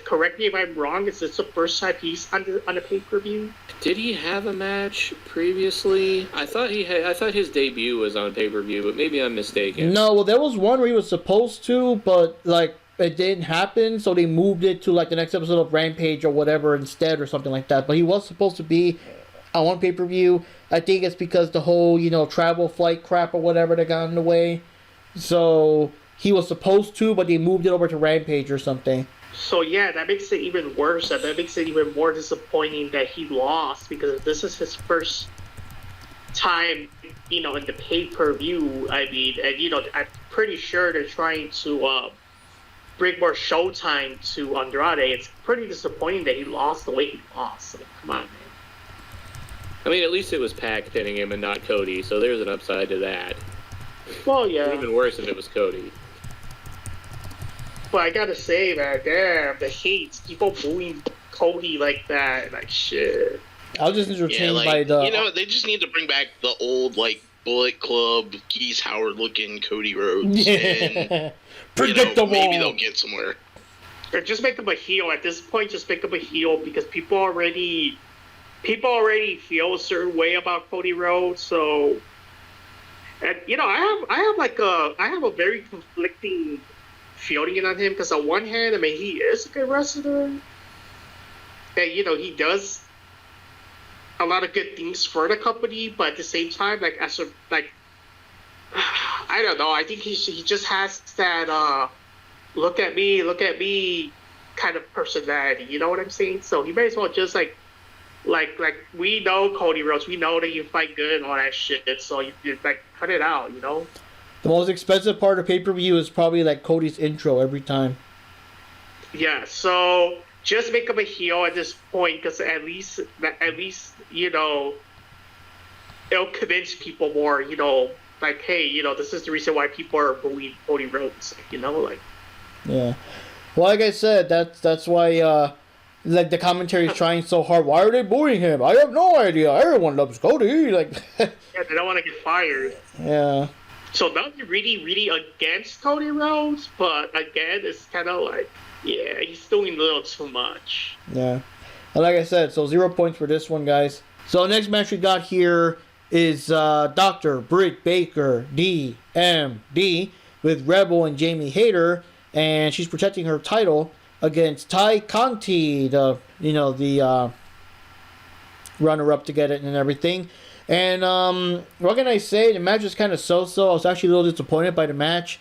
Speaker 3: Correct me if I'm wrong. Is this the first time he's on a pay-per-view?
Speaker 5: Did he have a match previously? I thought his debut was on pay-per-view, but maybe I'm mistaken.
Speaker 2: No, well, there was one where he was supposed to, but like it didn't happen, so they moved it to like the next episode of Rampage or whatever instead, or something like that. But he was supposed to be on one pay-per-view. I think it's because the whole, you know, travel flight crap or whatever that got in the way. So he was supposed to, but they moved it over to Rampage or something.
Speaker 3: So yeah, that makes it even worse. That makes it even more disappointing that he lost, because this is his first time, you know, in the pay-per-view. I mean, and you know, I'm pretty sure they're trying to bring more showtime to Andrade. It's pretty disappointing that he lost the way he lost. Like, come on, man.
Speaker 5: I mean, at least it was Pac pinning him and not Cody, so there's an upside to that.
Speaker 3: Well, yeah.
Speaker 5: It would have been worse if it was Cody.
Speaker 3: But I gotta say, man, damn, the hate, people booing Cody like that, like, shit.
Speaker 2: I was just entertained
Speaker 4: like,
Speaker 2: by the.
Speaker 4: You know, they just need to bring back the old, like, Bullet Club, Geese Howard looking Cody Rhodes. And,
Speaker 2: predictable.
Speaker 4: You know, maybe they'll get somewhere.
Speaker 3: Or just make him a heel. At this point, just make him a heel, because people already feel a certain way about Cody Rhodes. So, and you know, I have a very conflicting feeling on him, because on one hand, I mean, he is a good wrestler, and you know, he does a lot of good things for the company, but at the same time, like, as a, like, I don't know, I think he just has that look at me kind of personality, you know what I'm saying? So he may as well just like we know Cody Rhodes, we know that you fight good and all that shit, so you like cut it out, you know?
Speaker 2: The most expensive part of pay-per-view is probably like Cody's intro every time.
Speaker 3: Yeah, so just make him a heel at this point, because at least you know, it'll convince people more. You know, like, hey, you know, this is the reason why people are booing Cody Rhodes. You know, like. Yeah.
Speaker 2: Well, like I said, that's why like the commentary is trying so hard. Why are they booing him? I have no idea. Everyone loves Cody. Like.
Speaker 3: Yeah, they don't want to get fired.
Speaker 2: Yeah.
Speaker 3: So nothing really against Cody Rhodes, but again, it's kind of like, yeah, he's doing a little too much.
Speaker 2: Yeah. And like I said, so 0 points for this one, guys. So next match we got here is Dr. Britt Baker, DMD, with Rebel and Jamie Hayter, and she's protecting her title against Ty Conti, the runner-up to get it and everything. And what can I say? The match was kind of so-so. I was actually a little disappointed by the match.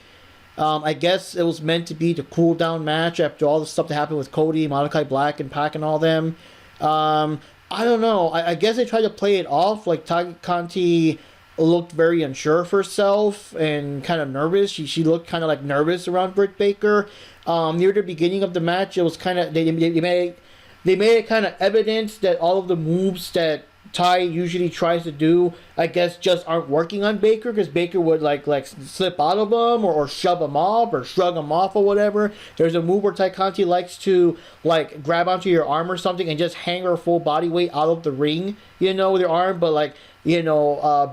Speaker 2: I guess it was meant to be the cool down match after all the stuff that happened with Cody, Malachi Black, and Pac and all them. I don't know. I guess they tried to play it off like Tay Conti looked very unsure of herself and kind of nervous. She looked kind of like nervous around Britt Baker. Near the beginning of the match, it was kind of they made it kind of evident that all of the moves that Ty usually tries to do, I guess, just aren't working on Baker, because Baker would like slip out of them or shove him off or shrug him off or whatever. There's a move where Tay Conti likes to like grab onto your arm or something and just hang her full body weight out of the ring, with her arm. But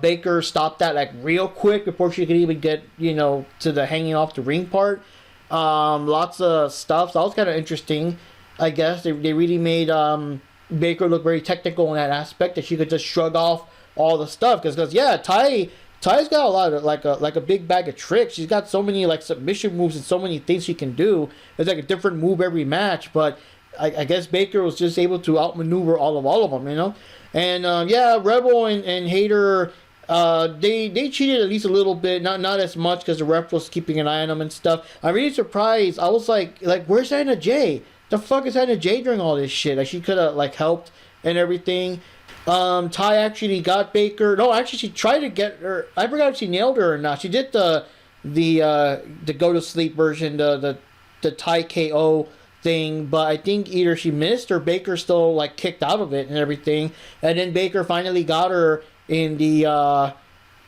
Speaker 2: Baker stopped that like real quick before she could even get to the hanging off the ring part. Lots of stuff. So that was kind of interesting. I guess they really made Baker look very technical in that aspect, that she could just shrug off all the stuff. Because Ty's got a lot of like a big bag of tricks. She's got so many like submission moves and so many things she can do. It's like a different move every match. But I guess Baker was just able to outmaneuver all of them, And Rebel and Hayter, they cheated at least a little bit, not as much because the ref was keeping an eye on them and stuff. I'm really surprised. I was like where's Anna Jay? The fuck is Anna Jay during all this shit? Like, she could have like helped and everything. Ty actually got Baker. No, actually she tried to get her. I forgot if she nailed her or not. She did the go to sleep version, the Ty KO thing, but I think either she missed or Baker still like kicked out of it and everything. And then Baker finally got her in the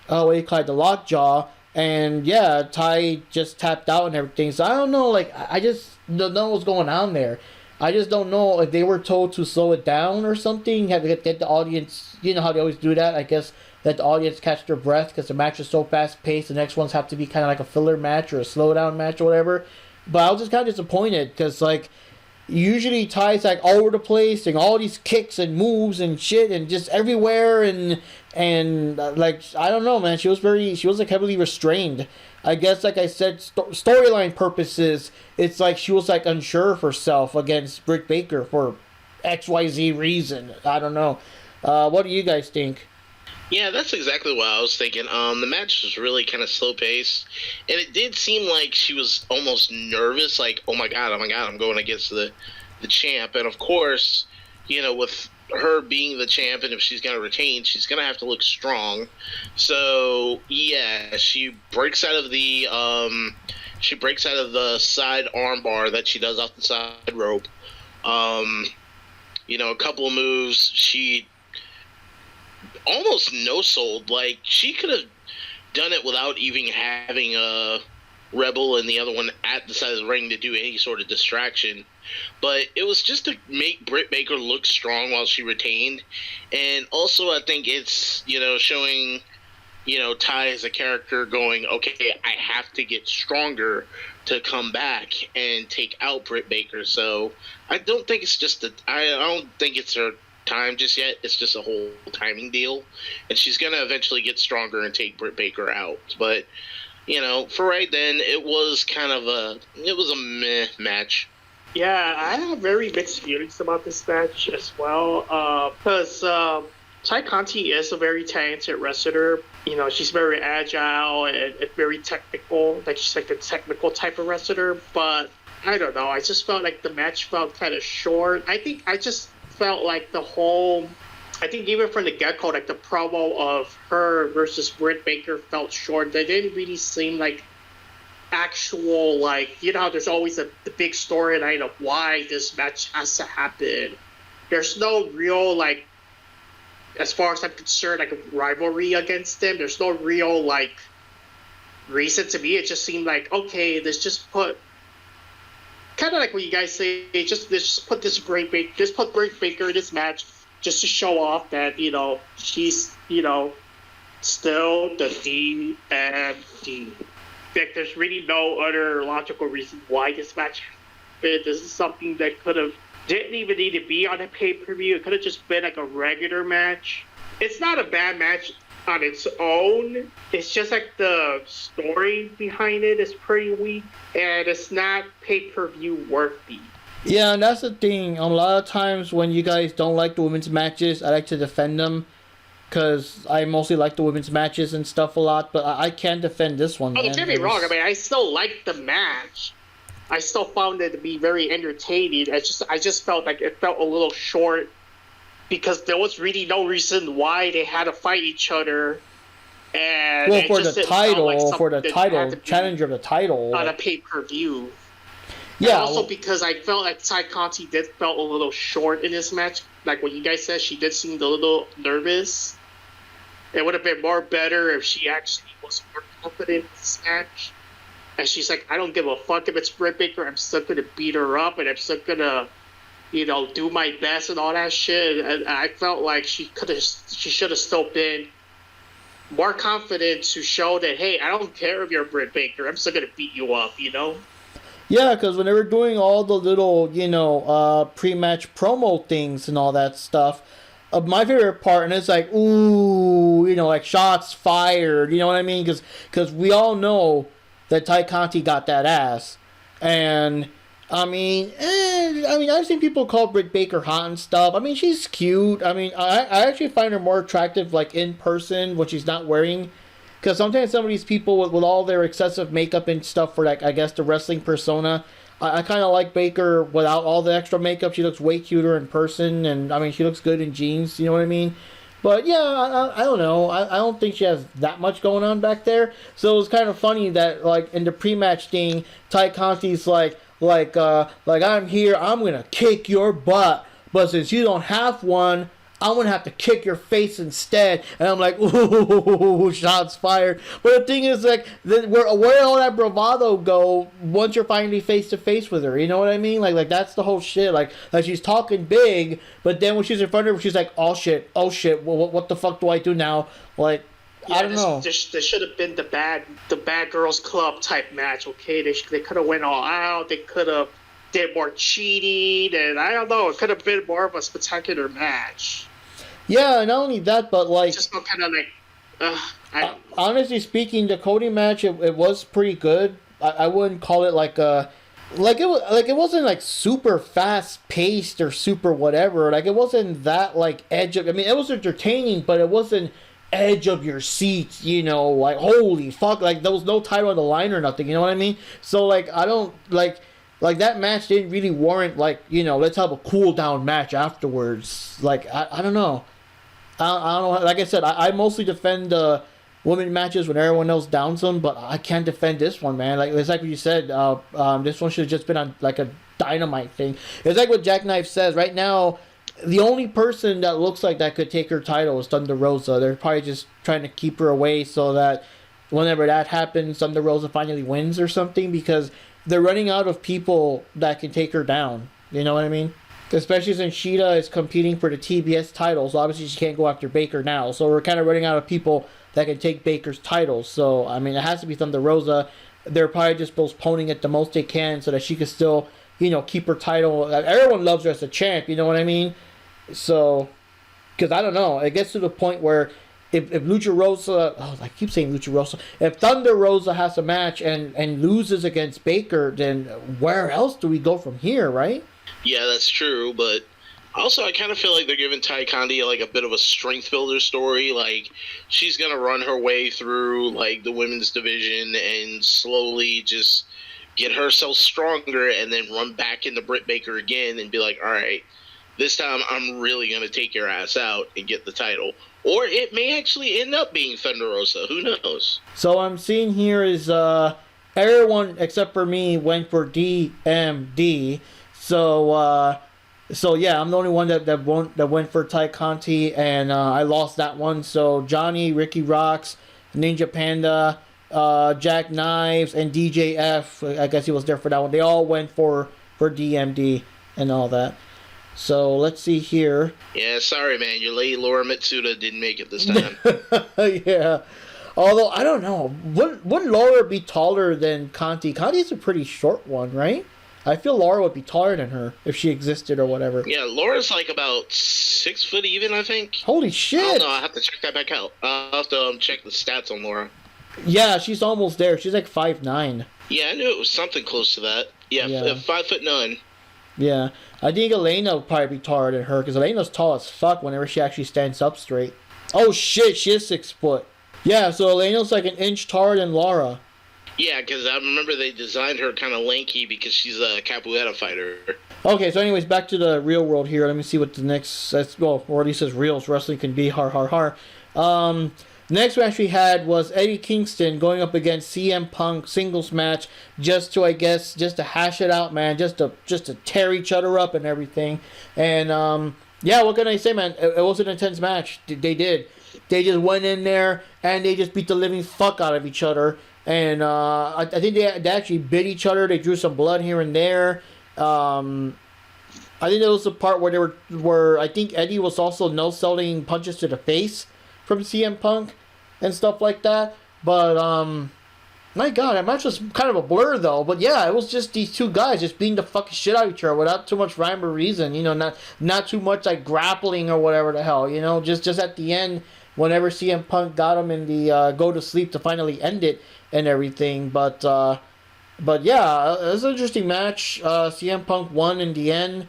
Speaker 2: the lockjaw, and Ty just tapped out and everything. So I don't know, I just don't know what's going on there. I just don't know if they were told to slow it down or something, have to get the audience, how they always do that, I guess, let the audience catch their breath because the match is so fast paced. The next ones have to be kind of like a filler match or a slow down match or whatever. But I was just kind of disappointed because usually Ty's like all over the place and all these kicks and moves and shit and just everywhere and I don't know, man. She was like heavily restrained. I guess, like I said, storyline purposes, it's like she was like unsure of herself against Britt Baker for XYZ reason. I don't know. What do you guys think?
Speaker 4: Yeah, that's exactly what I was thinking. The match was really kind of slow paced, and it did seem like she was almost nervous, like, oh my god, I'm going against the champ. And of course, with her being the champ, and if she's going to retain, she's going to have to look strong. So yeah, she breaks out of the side arm bar that she does off the side rope. A couple of moves, she almost no-sold. Like, she could have done it without even having a Rebel and the other one at the side of the ring to do any sort of distraction. But it was just to make Britt Baker look strong while she retained. And also, I think it's, showing, Ty as a character going, okay, I have to get stronger to come back and take out Britt Baker. So I don't think it's I don't think it's her time just yet. It's just a whole timing deal, and she's gonna eventually get stronger and take Britt Baker out. But for right then, it was a meh match.
Speaker 3: Yeah, I have very mixed feelings about this match as well, because Tay Conti is a very talented wrestler. She's very agile and very technical. Like, she's like a technical type of wrestler, but I don't know. I just felt like the match felt kind of short. I just felt like even from the get-go, like the promo of her versus Britt Baker felt short. They didn't really seem like actual, how there's always the big storyline of why this match has to happen. There's no real, as far as I'm concerned, a rivalry against them. There's no real, reason to me. It just seemed like, okay, let's just put, kind of like what you guys say, let's put Britt Baker in this match just to show off that, she's, still the DMD. Like, there's really no other logical reason why this match happened. This is something that didn't even need to be on a pay-per-view. It could have just been a regular match. It's not a bad match on its own. It's just the story behind it is pretty weak, and it's not pay-per-view worthy.
Speaker 2: Yeah, and that's the thing. A lot of times when you guys don't like the women's matches, I like to defend them. because I mostly like the women's matches and stuff a lot, but I can't defend this one.
Speaker 3: Oh, don't get me wrong. I mean, I still liked the match. I still found it to be very entertaining. I just felt like it felt a little short because there was really no reason why they had to fight each other. And
Speaker 2: well, for the title, challenger of the title,
Speaker 3: on a pay-per-view.
Speaker 2: Yeah.
Speaker 3: And also because I felt like Ty Conti felt a little short in this match. Like what you guys said, she did seem a little nervous. It would have been more better if she actually was more confident in this match. And she's like, I don't give a fuck if it's Britt Baker. I'm still gonna beat her up, and I'm still gonna, do my best and all that shit. And I felt like she should have still been more confident to show that, hey, I don't care if you're Britt Baker. I'm still gonna beat you up,
Speaker 2: Yeah, because when they were doing all the little, pre-match promo things and all that stuff, my favorite part, and it's like, ooh, like shots fired, you know what I mean? Because we all know that Ty Conti got that ass. And, I've seen people call Britt Baker hot and stuff. I mean, she's cute. I mean, I actually find her more attractive, like, in person when she's not wearing... Because sometimes some of these people, with all their excessive makeup and stuff for, like, I guess, the wrestling persona, I kind of like Baker without all the extra makeup. She looks way cuter in person, and, she looks good in jeans, you know what I mean? But, yeah, I don't know. I don't think she has that much going on back there. So it was kind of funny that, like, in the pre-match thing, Ty Conti's like, I'm here, I'm going to kick your butt. But since you don't have one, I'm going to have to kick your face instead. And I'm like, ooh, shots fired. But the thing is, like, where all that bravado go once you're finally face-to-face with her? You know what I mean? Like that's the whole shit. Like she's talking big, but then when she's in front of her, she's like, oh, shit. What the fuck do I do now? Like, yeah, I don't know.
Speaker 3: This should have been the bad girls club type match, okay? They could have went all out. They could have did more cheating, and I don't know. It could have been more of a spectacular match.
Speaker 2: Yeah, not only that, but like...
Speaker 3: Just kind of like...
Speaker 2: honestly speaking, the Cody match, it was pretty good. I wouldn't call it like a... it wasn't like super fast paced or super whatever. Like it wasn't that like edge of... it was entertaining, but it wasn't edge of your seat, like holy fuck. Like there was no title on the line or nothing, you know what I mean? So like I don't... Like, that match didn't really warrant, like, let's have a cool-down match afterwards. Like, I don't know. I don't know. Like I said, I mostly defend women matches when everyone else downs them, but I can't defend this one, man. Like, it's like what you said. This one should have just been on, like, a Dynamite thing. It's like what Jackknife says. Right now, the only person that looks like that could take her title is Thunder Rosa. They're probably just trying to keep her away so that whenever that happens, Thunder Rosa finally wins or something, because... they're running out of people that can take her down. You know what I mean? Especially since Shida is competing for the TBS title, so obviously she can't go after Baker now. So we're kind of running out of people that can take Baker's title. So, it has to be Thunder Rosa. They're probably just postponing it the most they can so that she can still, keep her title. Everyone loves her as a champ, you know what I mean? So, because I don't know. It gets to the point where... If Lucha Rosa, I keep saying Lucha Rosa, if Thunder Rosa has a match and loses against Baker, then where else do we go from here, right?
Speaker 4: Yeah, that's true, but also I kind of feel like they're giving Ty Conti like a bit of a strength builder story. Like, she's going to run her way through like the women's division and slowly just get herself stronger and then run back into Britt Baker again and be like, all right, this time I'm really going to take your ass out and get the title. Or it may actually end up being Thunder Rosa. Who knows?
Speaker 2: So I'm seeing here is everyone except for me went for DMD. So yeah, I'm the only one that went for Ty Conti, and I lost that one. So Johnny, Ricky Rocks, NinjaPanda, Jack Knives, and DJF. I guess he was there for that one. They all went for DMD and all that. So let's see here.
Speaker 4: Yeah, sorry, man. Your lady Laura Mitsuda didn't make it this time.
Speaker 2: Yeah. Although, I don't know. Wouldn't Laura be taller than Conti? Conti's a pretty short one, right? I feel Laura would be taller than her if she existed or whatever.
Speaker 4: Yeah, Laura's like about 6 foot even, I think.
Speaker 2: Holy shit!
Speaker 4: I don't know. I have to check that back out. I'll have to check the stats on Laura.
Speaker 2: Yeah, she's almost there. She's like 5'9".
Speaker 4: Yeah, I knew it was something close to that. Yeah. 5'9".
Speaker 2: Yeah, I think Elena would probably be taller than her, because Elena's tall as fuck whenever she actually stands up straight. Oh shit, she is 6 foot. Yeah, so Elena's like an inch taller than Laura.
Speaker 4: Yeah, because I remember they designed her kind of lanky because she's a capoeira fighter.
Speaker 2: Okay, so anyways, back to the real world here. Let me see what the next, well, or at least as real as wrestling can be. Har har har. Next match we had was Eddie Kingston going up against CM Punk singles match, just to hash it out, man, just to tear each other up and everything. And yeah, what can I say, man? It was an intense match. They did. They just went in there and they just beat the living fuck out of each other. And I think they actually bit each other. They drew some blood here and there. I think there was the part where I think Eddie was also no-selling punches to the face from CM Punk and stuff like that. But my God, that match was kind of a blur though. But yeah, it was just these two guys just beating the fucking shit out of each other without too much rhyme or reason. You know, not too much like grappling or whatever the hell. You know, just at the end, whenever CM Punk got him in the go to sleep to finally end it and everything. But yeah, it was an interesting match. CM Punk won in the end.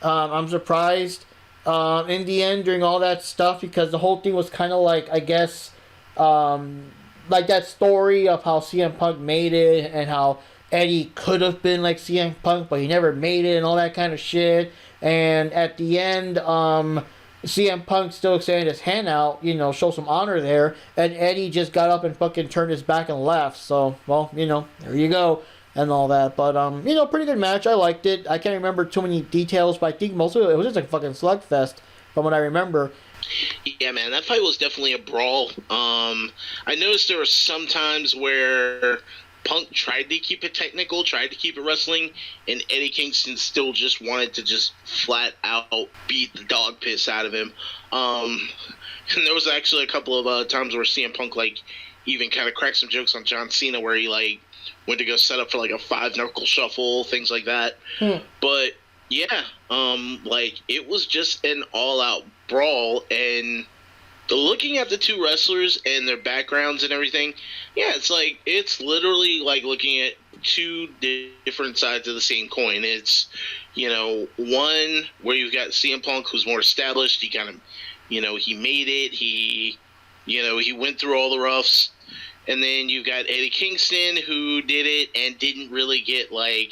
Speaker 2: I'm surprised in the end during all that stuff because the whole thing was kind of like, I guess, like that story of how CM Punk made it and how Eddie could have been like CM Punk, but he never made it and all that kind of shit. And at the end, CM Punk still extended his hand out, you know, show some honor there, and Eddie just got up and fucking turned his back and left. So, well, you know, there you go. And all that, but you know, pretty good match. I liked it. I can't remember too many details, but I think most of it was just like fucking slugfest from what I remember.
Speaker 4: Yeah, man, that fight was definitely a brawl. I noticed there were some times where Punk tried to keep it technical, tried to keep it wrestling, and Eddie Kingston still just wanted to just flat out beat the dog piss out of him. And there was actually a couple of times where CM Punk like even kind of cracked some jokes on John Cena where he like went to go set up for like a 5-knuckle shuffle, things like that. But yeah, like it was just an all-out brawl, and looking at the two wrestlers and their backgrounds and everything, yeah, it's literally like looking at two different sides of the same coin. It's, you know, one where you've got CM Punk who's more established. He kind of, you know, he made it. He went through all the roughs. And then you've got Eddie Kingston who did it and didn't really get a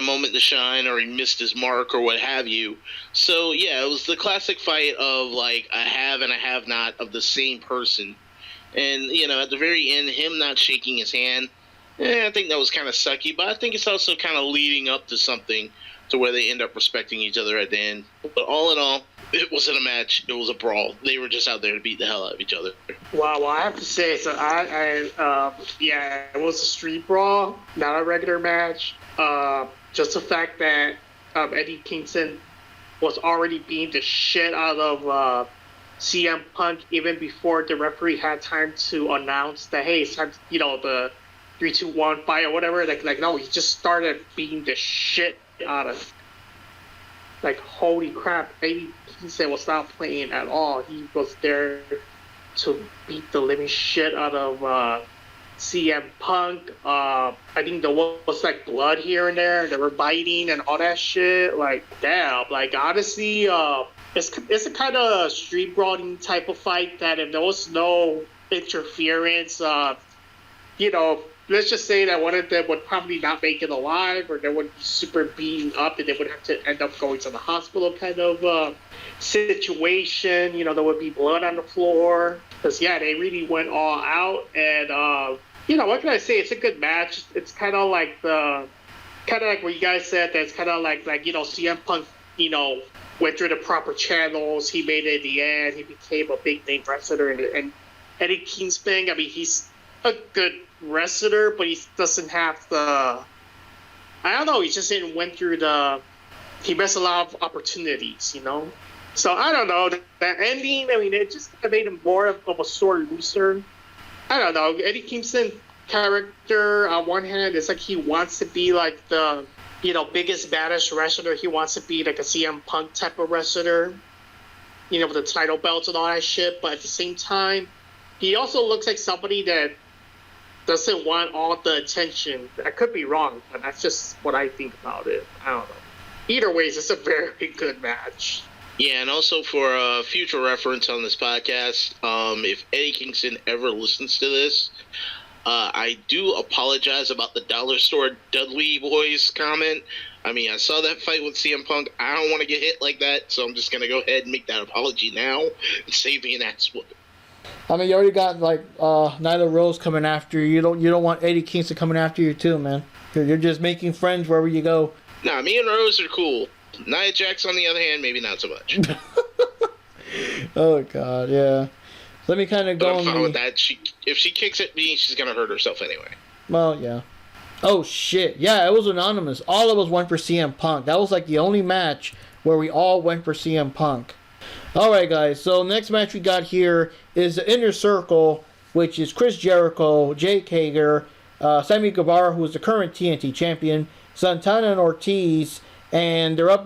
Speaker 4: moment to shine, or he missed his mark or what have you. So yeah, it was the classic fight of like a have and a have not of the same person. And you know, at the very end, him not shaking his hand, I think that was kind of sucky, but I think it's also kind of leading up to something to where they end up respecting each other at the end. But all in all, it wasn't a match. It was a brawl. They were just out there to beat the hell out of each other.
Speaker 3: Wow, well, I have to say, so yeah, it was a street brawl, not a regular match. Just the fact that Eddie Kingston was already beating the shit out of CM Punk even before the referee had time to announce that, hey, it's time, you know, the 3-2-1 fight or whatever. Like no, he just started beating the shit out of. Like, holy crap, Eddie Kingston was not playing at all. He was there to beat the living shit out of CM Punk. I think there was like blood here and there. They were biting and all that shit. Like, damn. Like, honestly, it's a kind of street brawling type of fight that if there was no interference, you know, let's just say that one of them would probably not make it alive, or they would be super beaten up and they would have to end up going to the hospital kind of situation. You know, there would be blood on the floor. Because, yeah, they really went all out. And, you know, what can I say? It's a good match. It's kind of like what you guys said, that's kind of like, you know, CM Punk, you know, went through the proper channels. He made it in the end. He became a big name wrestler. And Eddie Kingston, I mean, he's a good wrestler, but he doesn't have the, I don't know, he just didn't went through he missed a lot of opportunities, you know? So I don't know, that ending, I mean, it just kind of made him more of a sore loser. I don't know, Eddie Kingston character, on one hand, it's like he wants to be like the, you know, biggest, baddest wrestler. He wants to be like a CM Punk type of wrestler, you know, with the title belts and all that shit, but at the same time, he also looks like somebody that doesn't want all the attention. I could be wrong, but that's just what I think about it. I don't know. Either way, it's a very good match.
Speaker 4: Yeah, and also for future reference on this podcast, if Eddie Kingston ever listens to this, I do apologize about the Dollar Store Dudley Boys comment. I mean, I saw that fight with CM Punk. I don't want to get hit like that, so I'm just going to go ahead and make that apology now and save me an ass whooping.
Speaker 2: I mean, you already got like Nyla Rose coming after you. You don't want Eddie Kingston coming after you too, man. You're just making friends wherever you go.
Speaker 4: Nah, me and Rose are cool. Nia Jax, on the other hand, maybe not so much.
Speaker 2: Oh God, yeah. Let me kind of go.
Speaker 4: I'm fine with that. If she kicks at me, she's gonna hurt herself anyway.
Speaker 2: Well, yeah. Oh shit, yeah, it was anonymous. All of us went for CM Punk. That was like the only match where we all went for CM Punk. All right, guys. So next match we got here is the Inner Circle, which is Chris Jericho, Jake Hager, Sammy Guevara, who is the current TNT champion, Santana and Ortiz, and they're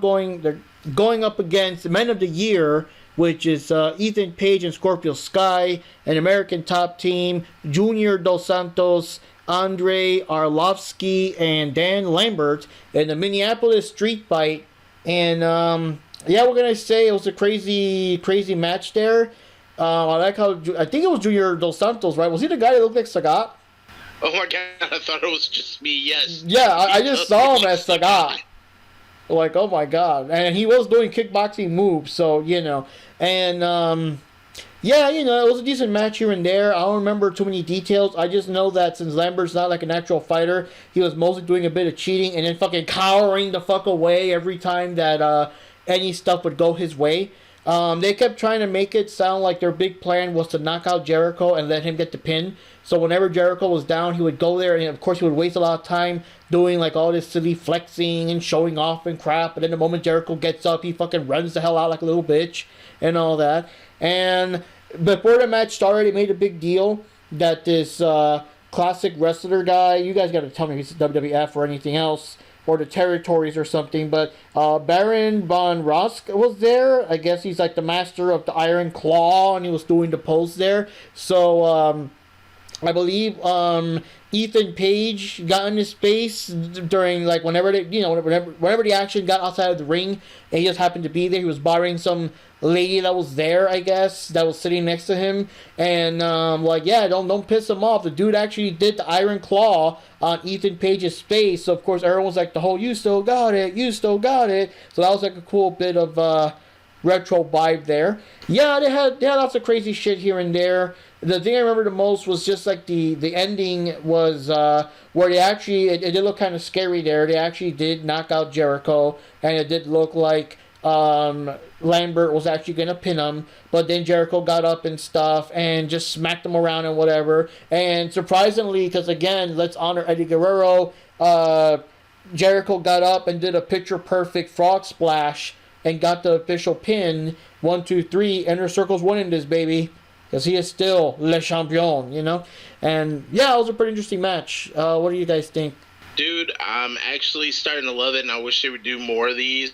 Speaker 2: going up against the Men of the Year, which is Ethan Page and Scorpio Sky, an American Top Team, Junior Dos Santos, Andre Arlovsky, and Dan Lambert in the Minneapolis Street Fight. And yeah, we're gonna say it was a crazy match there. I like how I think it was Junior Dos Santos, right? Was he the guy that looked like Sagat?
Speaker 4: Oh my God, I thought it was just me. Yes.
Speaker 2: Yeah, I just saw him as Sagat. Like, oh my God. And he was doing kickboxing moves, so, you know. And, yeah, you know, it was a decent match here and there. I don't remember too many details. I just know that since Lambert's not like an actual fighter, he was mostly doing a bit of cheating and then fucking cowering the fuck away every time that any stuff would go his way. They kept trying to make it sound like their big plan was to knock out Jericho and let him get the pin. So whenever Jericho was down, he would go there, and of course he would waste a lot of time doing like all this silly flexing and showing off and crap. But then the moment Jericho gets up, he fucking runs the hell out like a little bitch and all that. And before the match started, he made a big deal that this classic wrestler guy, you guys got to tell me if he's WWF or anything else, or the territories or something, but Baron von Rosk was there. I guess he's like the master of the Iron Claw, and he was doing the pose there. So I believe Ethan Page got in his face during like whenever the action got outside of the ring, and he just happened to be there. He was bothering some lady that was there, I guess, that was sitting next to him, and like, yeah, don't piss him off. The dude actually did the Iron Claw on Ethan Page's face, so of course everyone's like, the whole you still got it, so that was like a cool bit of retro vibe there. Yeah, they had lots of crazy shit here and there. The thing I remember the most was just like the ending was where they actually, it did look kind of scary there. They actually did knock out Jericho, and it did look like Lambert was actually going to pin him, but then Jericho got up and stuff and just smacked him around and whatever. And surprisingly, because again, let's honor Eddie Guerrero, Jericho got up and did a picture-perfect frog splash and got the official pin. 1, 2, 3, Inner Circle's winning this, baby. Because he is still Le Champion, you know? And yeah, it was a pretty interesting match. What do you guys think?
Speaker 4: Dude, I'm actually starting to love it, and I wish they would do more of these.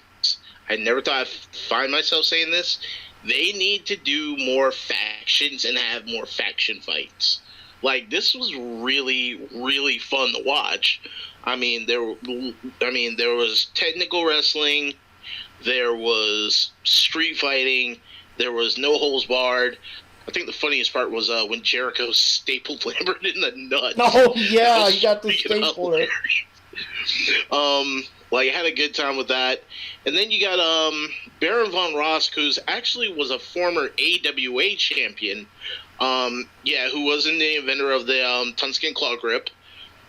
Speaker 4: I never thought I'd find myself saying this. They need to do more factions and have more faction fights. Like, this was really, really fun to watch. I mean, there was technical wrestling, there was street fighting, there was no holds barred. I think the funniest part was when Jericho stapled Lambert in the nuts.
Speaker 2: Oh yeah, he got the stapler.
Speaker 4: Like, I had a good time with that. And then you got Baron von Rosk, who's actually was a former AWA champion. Who was in the inventor of the Tunskin Claw Grip.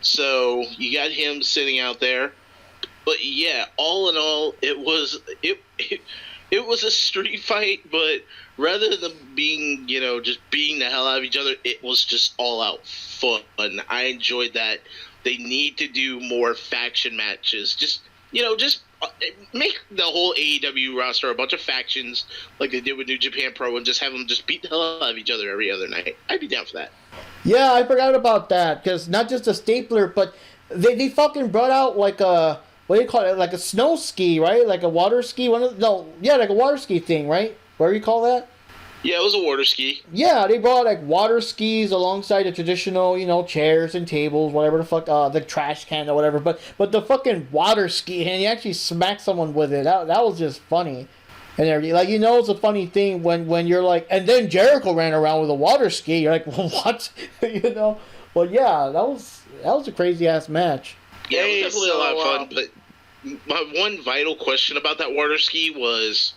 Speaker 4: So you got him sitting out there. But yeah, all in all, it was a street fight, but rather than being, just beating the hell out of each other, it was just all out fun. I enjoyed that. They need to do more faction matches. Just make the whole AEW roster a bunch of factions like they did with New Japan Pro, and just have them just beat the hell out of each other every other night. I'd be down for that.
Speaker 2: Yeah, I forgot about that, because not just a stapler, but they fucking brought out like a, what do you call it, like a snow ski, right? Like a water ski? Like a water ski thing, right? What do you call that?
Speaker 4: Yeah, it was a water ski.
Speaker 2: Yeah, they brought like water skis alongside the traditional, chairs and tables, whatever the fuck, the trash can or whatever. But the fucking water ski, and he actually smacked someone with it. That was just funny. and everything. Like, it's a funny thing when you're like, and then Jericho ran around with a water ski. You're like, well, what? Well, yeah, that was a crazy ass match.
Speaker 4: Yeah, it was definitely a lot of fun. But my one vital question about that water ski was,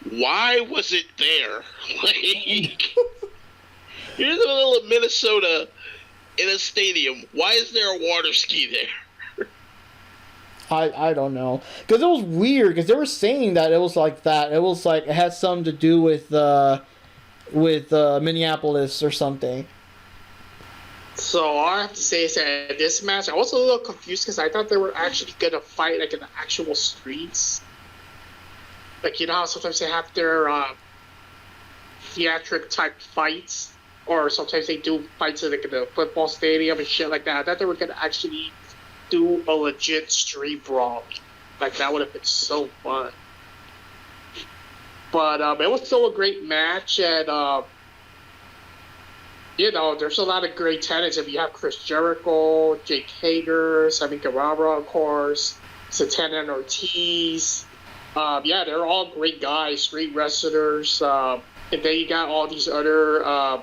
Speaker 4: why was it there? Like, you're in the middle of Minnesota in a stadium. Why is there a water ski there?
Speaker 2: I don't know, because it was weird, because they were saying that it was like that. It was like it had something to do with Minneapolis or something.
Speaker 3: So all I have to say is that this match, I was a little confused because I thought they were actually gonna fight like in the actual streets. Like, how sometimes they have their theatric type fights, or sometimes they do fights in the football stadium and shit like that. I thought they were gonna actually do a legit street brawl. Like, that would have been so fun. But it was still a great match, and there's a lot of great talents. If you have Chris Jericho, Jake Hager, Sammy Guevara, of course, Santana and Ortiz. They're all great guys, great wrestlers. And then you got all these other,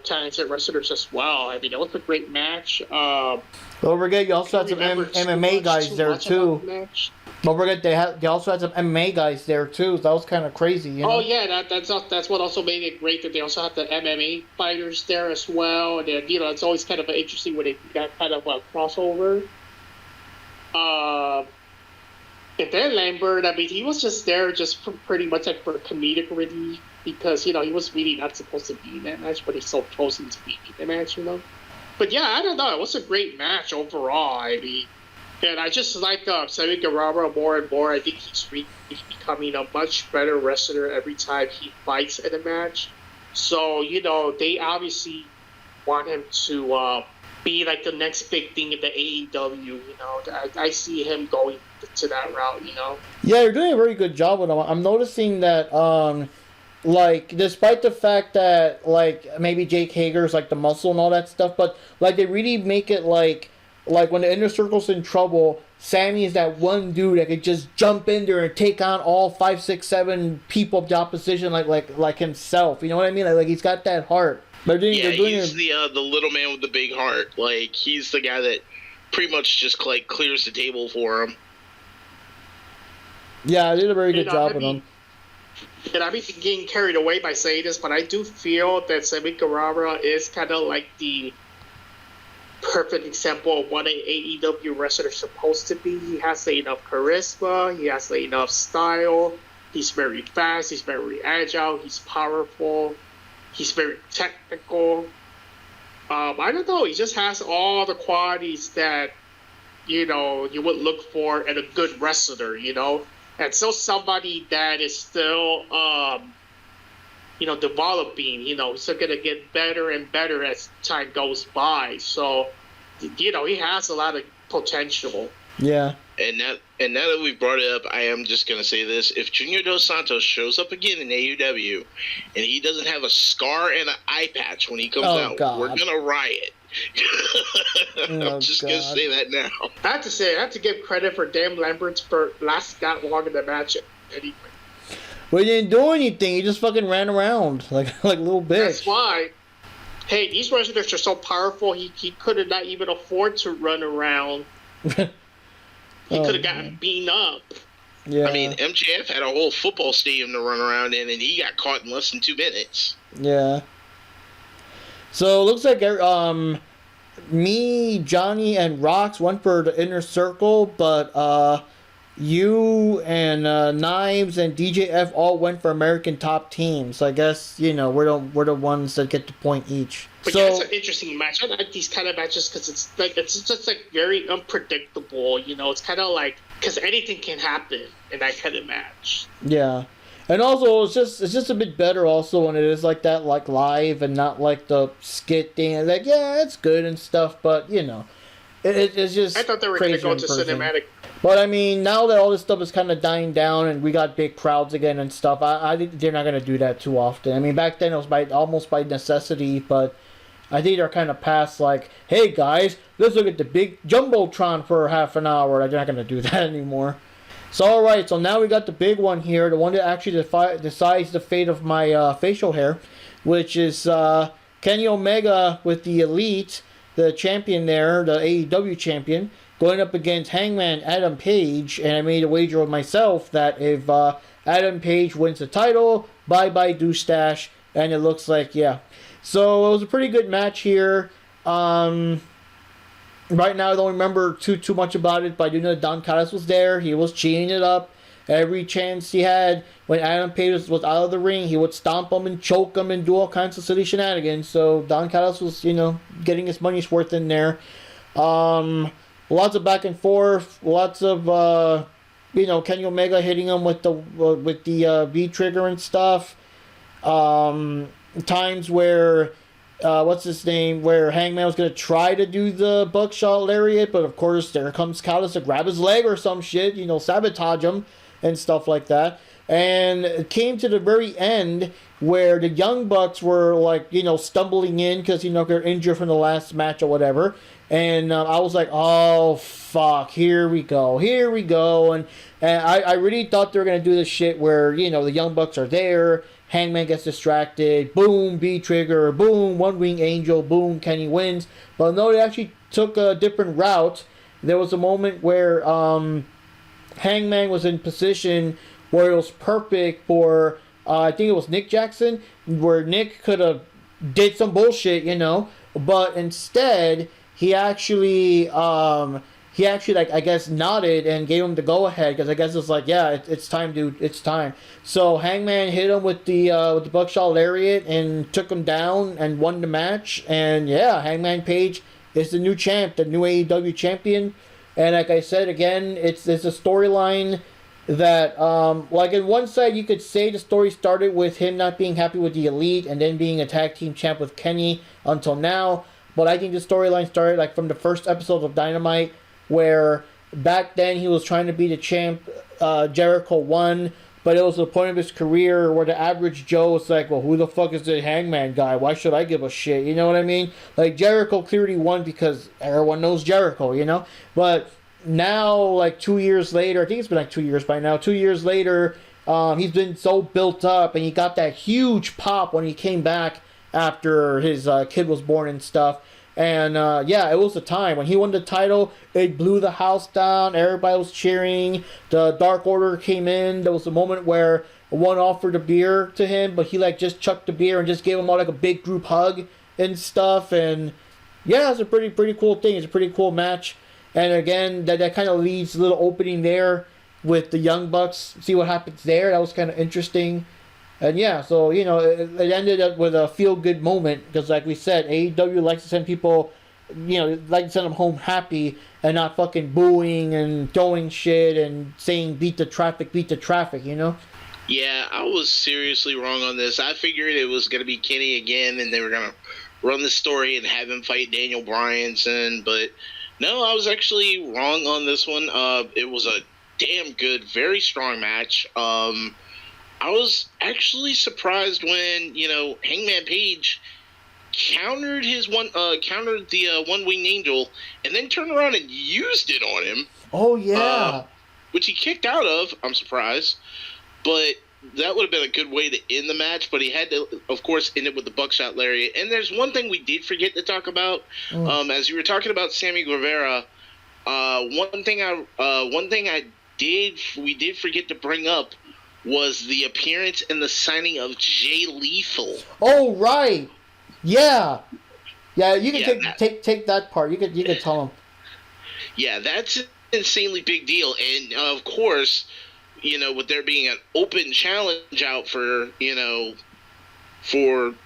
Speaker 3: talented wrestlers as well. I mean, it was a great match.
Speaker 2: Don't forget, you also had some MMA guys there too. Don't forget, they also had some MMA guys there too. So that was kind of crazy.
Speaker 3: Oh yeah, that's what also made it great, that they also have the MMA fighters there as well. And then, it's always kind of interesting when they got kind of a crossover. And then Lambert, I mean, he was just there just for pretty much like for comedic relief, because he was really not supposed to be in that match, but he's so chosen to be in the match, But yeah, I don't know. It was a great match overall. I mean, and I just like Sammy Guevara more and more. I think he's really becoming a much better wrestler every time he fights in a match. So, they obviously want him to be like the next big thing in the AEW. I see him going to that route.
Speaker 2: Yeah, you're doing a very good job with him. I'm noticing that like, despite the fact that, like, maybe Jake Hager's, like, the muscle and all that stuff, but, like, they really make it, like when the Inner Circle's in trouble, Sammy is that one dude that could just jump in there and take on all 5, 6, 7 people of the opposition, like himself. You know what I mean? Like he's got that heart.
Speaker 4: He's the little man with the big heart. Like, he's the guy that pretty much just, like, clears the table for him.
Speaker 2: Yeah, I did a very good job with him.
Speaker 3: And I may be getting carried away by saying this, but I do feel that Sammy Guevara is kind of like the perfect example of what an AEW wrestler is supposed to be. He has enough charisma, he has enough style, he's very fast, he's very agile, he's powerful, he's very technical. I don't know, he just has all the qualities that, you would look for in a good wrestler, And so somebody that is still, developing, he's still going to get better and better as time goes by. So, he has a lot of potential.
Speaker 2: Yeah.
Speaker 4: And now that we've brought it up, I am just going to say this. If Junior Dos Santos shows up again in AEW and he doesn't have a scar and an eye patch when he comes out, we're going to riot. I'm just going to say that now.
Speaker 3: I have to give credit for Dan Lambert for last that long in the match anyway.
Speaker 2: Well, he didn't do anything. He just fucking ran around like a little bitch.
Speaker 3: That's why. Hey, these wrestlers are so powerful, he could not even afford to run around. He could have gotten beaten up.
Speaker 2: Yeah.
Speaker 4: I mean, MJF had a whole football stadium to run around in, and he got caught in less than 2 minutes.
Speaker 2: Yeah. So it looks like me, Johnny, and Rox went for the Inner Circle, but you and Knives and DJF all went for American Top Team. So I guess we're the ones that get the point each.
Speaker 3: But yeah, it's an interesting match. I like these kind of matches because it's just like very unpredictable. It's kind of like, because anything can happen in that kind of match.
Speaker 2: Yeah. And also, it's just a bit better also when it is like that, like live and not like the skit thing. Like, yeah, it's good and stuff, but it's just.
Speaker 3: I thought they were going to go to cinematic.
Speaker 2: But I mean, now that all this stuff is kind of dying down and we got big crowds again and stuff, I think they're not going to do that too often. I mean, back then it was almost by necessity, but I think they're kind of past like, hey guys, let's look at the big jumbotron for half an hour. They're not going to do that anymore. So, alright, so now we got the big one here, the one that actually decides the fate of my facial hair, which is Kenny Omega with the Elite, the champion there, the AEW champion, going up against Hangman Adam Page, and I made a wager with myself that if Adam Page wins the title, bye-bye Doustache, and it looks like, yeah. So, it was a pretty good match here. Right now, I don't remember too much about it, but I do know that Don Callis was there. He was cheating it up. Every chance he had, when Adam Page was out of the ring, he would stomp him and choke him and do all kinds of silly shenanigans. So Don Callis was, getting his money's worth in there. Lots of back and forth. Lots of, Kenny Omega hitting him with the V trigger and stuff. Times where what's his name, where Hangman was going to try to do the buckshot lariat, but of course there comes Callis to grab his leg or some shit, sabotage him and stuff like that. And it came to the very end where the Young Bucks were stumbling in because, they're injured from the last match or whatever. And I was like, oh, fuck, here we go. And I really thought they were going to do this shit where, the Young Bucks are there, Hangman gets distracted, boom, B-trigger, boom, One Wing Angel, boom, Kenny wins. But no, they actually took a different route. There was a moment where Hangman was in position where it was perfect for, I think it was Nick Jackson, where Nick could have did some bullshit, but instead he actually I guess nodded and gave him the go ahead, because I guess it's like, yeah, it's time, dude, it's time. So Hangman hit him with the buckshot lariat and took him down and won the match. And yeah, Hangman Page is the new champ, the new AEW champion. And like I said again, it's a storyline that in one side you could say the story started with him not being happy with the Elite and then being a tag team champ with Kenny until now. But I think the storyline started from the first episode of Dynamite, where back then he was trying to be the champ. Jericho won, but it was the point of his career where the average Joe was like, well, who the fuck is the Hangman guy? Why should I give a shit? You know what I mean? Jericho clearly won because everyone knows Jericho, But now, 2 years later, I think it's been 2 years by now, 2 years later, he's been so built up, and he got that huge pop when he came back after his kid was born and stuff. And it was the time when he won the title. It blew the house down. Everybody was cheering. The Dark Order came in. There was a moment where one offered a beer to him, but he just chucked the beer and just gave him all a big group hug and stuff. And yeah, it's a pretty cool thing. It's a pretty cool match. And again, that kind of leaves a little opening there with the Young Bucks. See what happens there. That was kind of interesting. And yeah, so, it ended up with a feel-good moment, because like we said, AEW likes to send people, like to send them home happy and not fucking booing and throwing shit and saying beat the traffic,
Speaker 4: Yeah, I was seriously wrong on this. I figured it was going to be Kenny again, and they were going to run the story and have him fight Daniel Bryanson, but no, I was actually wrong on this one. It was a damn good, very strong match. I was actually surprised when, Hangman Page countered the One Winged Angel and then turned around and used it on him.
Speaker 2: Oh, yeah.
Speaker 4: Which he kicked out of. I'm surprised. But that would have been a good way to end the match, but he had to, of course, end it with the buckshot lariat. And there's one thing we did forget to talk about. As you were talking about Sammy Guevara, one thing we did forget to bring up was the appearance and the signing of Jay Lethal.
Speaker 2: Oh, right. Yeah. Yeah, you can take that part. You could tell him. Yeah,
Speaker 4: that's an insanely big deal. And, of course, with there being an open challenge out for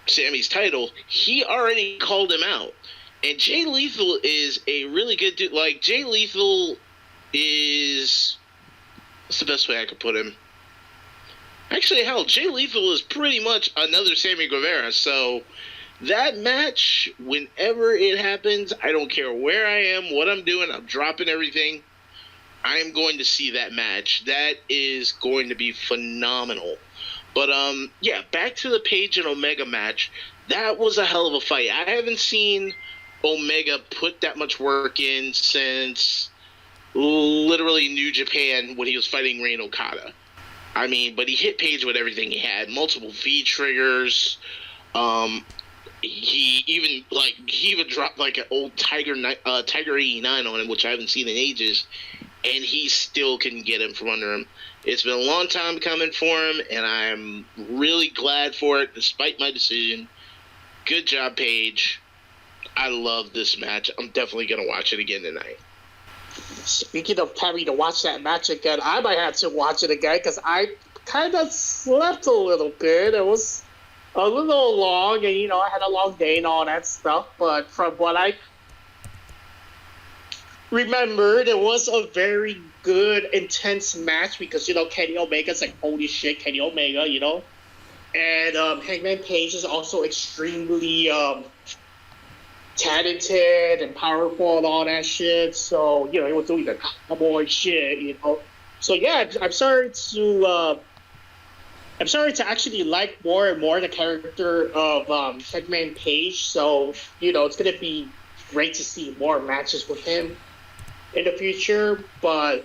Speaker 4: Sammy's title, he already called him out. And Jay Lethal is a really good dude. Jay Lethal is... What's the best way I could put him? Actually, hell, Jay Lethal is pretty much another Sammy Guevara. So that match, whenever it happens, I don't care where I am, what I'm doing, I'm dropping everything. I am going to see that match. That is going to be phenomenal. But, back to the Page and Omega match. That was a hell of a fight. I haven't seen Omega put that much work in since... literally New Japan when he was fighting Reign Okada. I mean, but he hit Page with everything he had. Multiple V triggers. He even dropped like an old Tiger 89 on him, which I haven't seen in ages, and he still couldn't get him from under him. It's been a long time coming for him, and I'm really glad for it, despite my decision. Good job, Paige. I love this match. I'm definitely going to watch it again tonight.
Speaker 3: Speaking of having to watch that match again, I might have to watch it again because I kind of slept a little bit. It was a little long, and, you know, I had a long day and all that stuff, but from what I remembered, it was a very good, intense match because, you know, Kenny Omega's like, holy shit, Kenny Omega, you know? And Hangman Page is also extremely talented and powerful and all that shit. So, you know, he was doing the cowboy shit, you know? So, yeah, I'm sorry to actually like more and more the character of Hangman Page. So, you know, it's going to be great to see more matches with him in the future. But,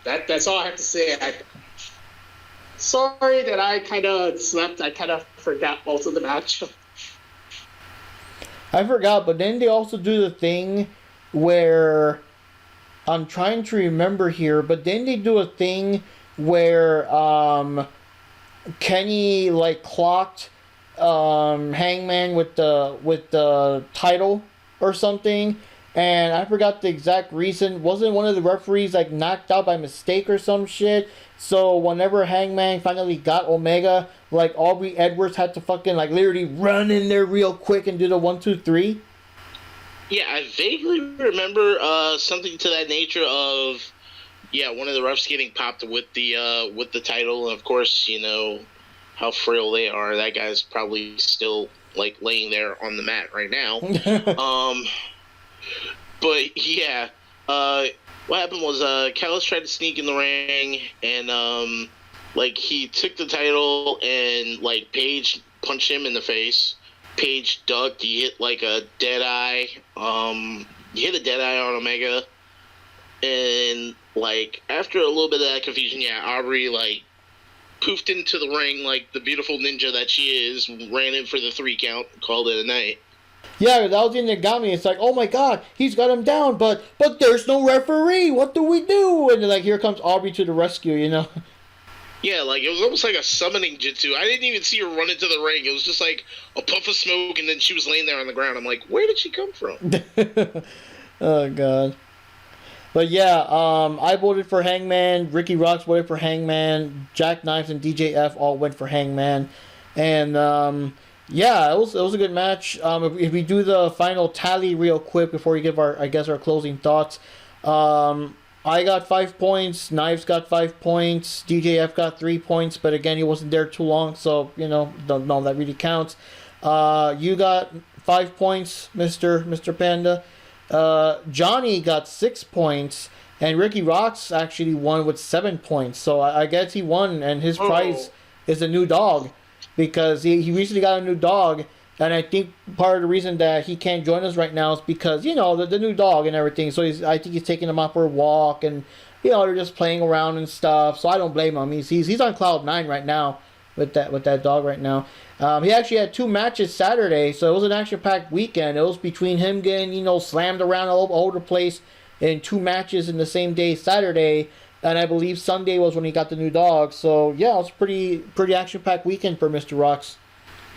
Speaker 3: that's all I have to say. Sorry that I kind of slept. I kind of forgot most of the match.
Speaker 2: I forgot, but then they also do the thing where I'm trying to remember here, but then they do a thing where Kenny like clocked Hangman with the title or something, and I forgot the exact reason. Wasn't one of the referees like knocked out by mistake or some shit? So whenever Hangman finally got Omega, like Aubrey Edwards had to fucking like literally run in there real quick and do the 1, 2, 3.
Speaker 4: Yeah, I vaguely remember something to that nature of, one of the refs getting popped with the title, and of course, you know how frail they are. That guy's probably still like laying there on the mat right now. But yeah, what happened was Callis tried to sneak in the ring, and he took the title, and like Paige punched him in the face. Paige ducked. He hit like a dead eye. He hit a dead eye on Omega, and like after a little bit of that confusion, Aubrey like poofed into the ring like the beautiful ninja that she is, ran in for the 3 count, called it a night.
Speaker 2: Yeah, that was the thing that got me. It's like, oh my god, he's got him down, but there's no referee. What do we do? And like here comes Aubrey to the rescue, you know.
Speaker 4: Yeah, like it was almost like a summoning jitsu. I didn't even see her run into the ring. It was just like a puff of smoke, and then she was laying there on the ground. I'm like, where did she come from?
Speaker 2: Oh god. But yeah, I voted for Hangman. Ricky Rocks voted for Hangman. Jack Knives and DJF all went for Hangman. And yeah, it was a good match. If we do the final tally real quick before we give our closing thoughts. I got 5 points. Knives got 5 points. DJF got 3 points, but again, he wasn't there too long, so you know, don't know that really counts. You got 5 points, Mr. Panda. Johnny got 6 points, and Ricky Rocks actually won with 7 points. So I guess he won, and his prize is a new dog, because he recently got a new dog. And I think part of the reason that he can't join us right now is because, you know, the new dog and everything. So I think he's taking him out for a walk, and, you know, they're just playing around and stuff. So I don't blame him. He's on cloud 9 right now with that dog right now. He actually had 2 matches Saturday, so it was an action-packed weekend. It was between him getting, you know, slammed around all over the place in 2 matches in the same day Saturday, and I believe Sunday was when he got the new dog. So yeah, it was pretty action-packed weekend for Mr. Rocks.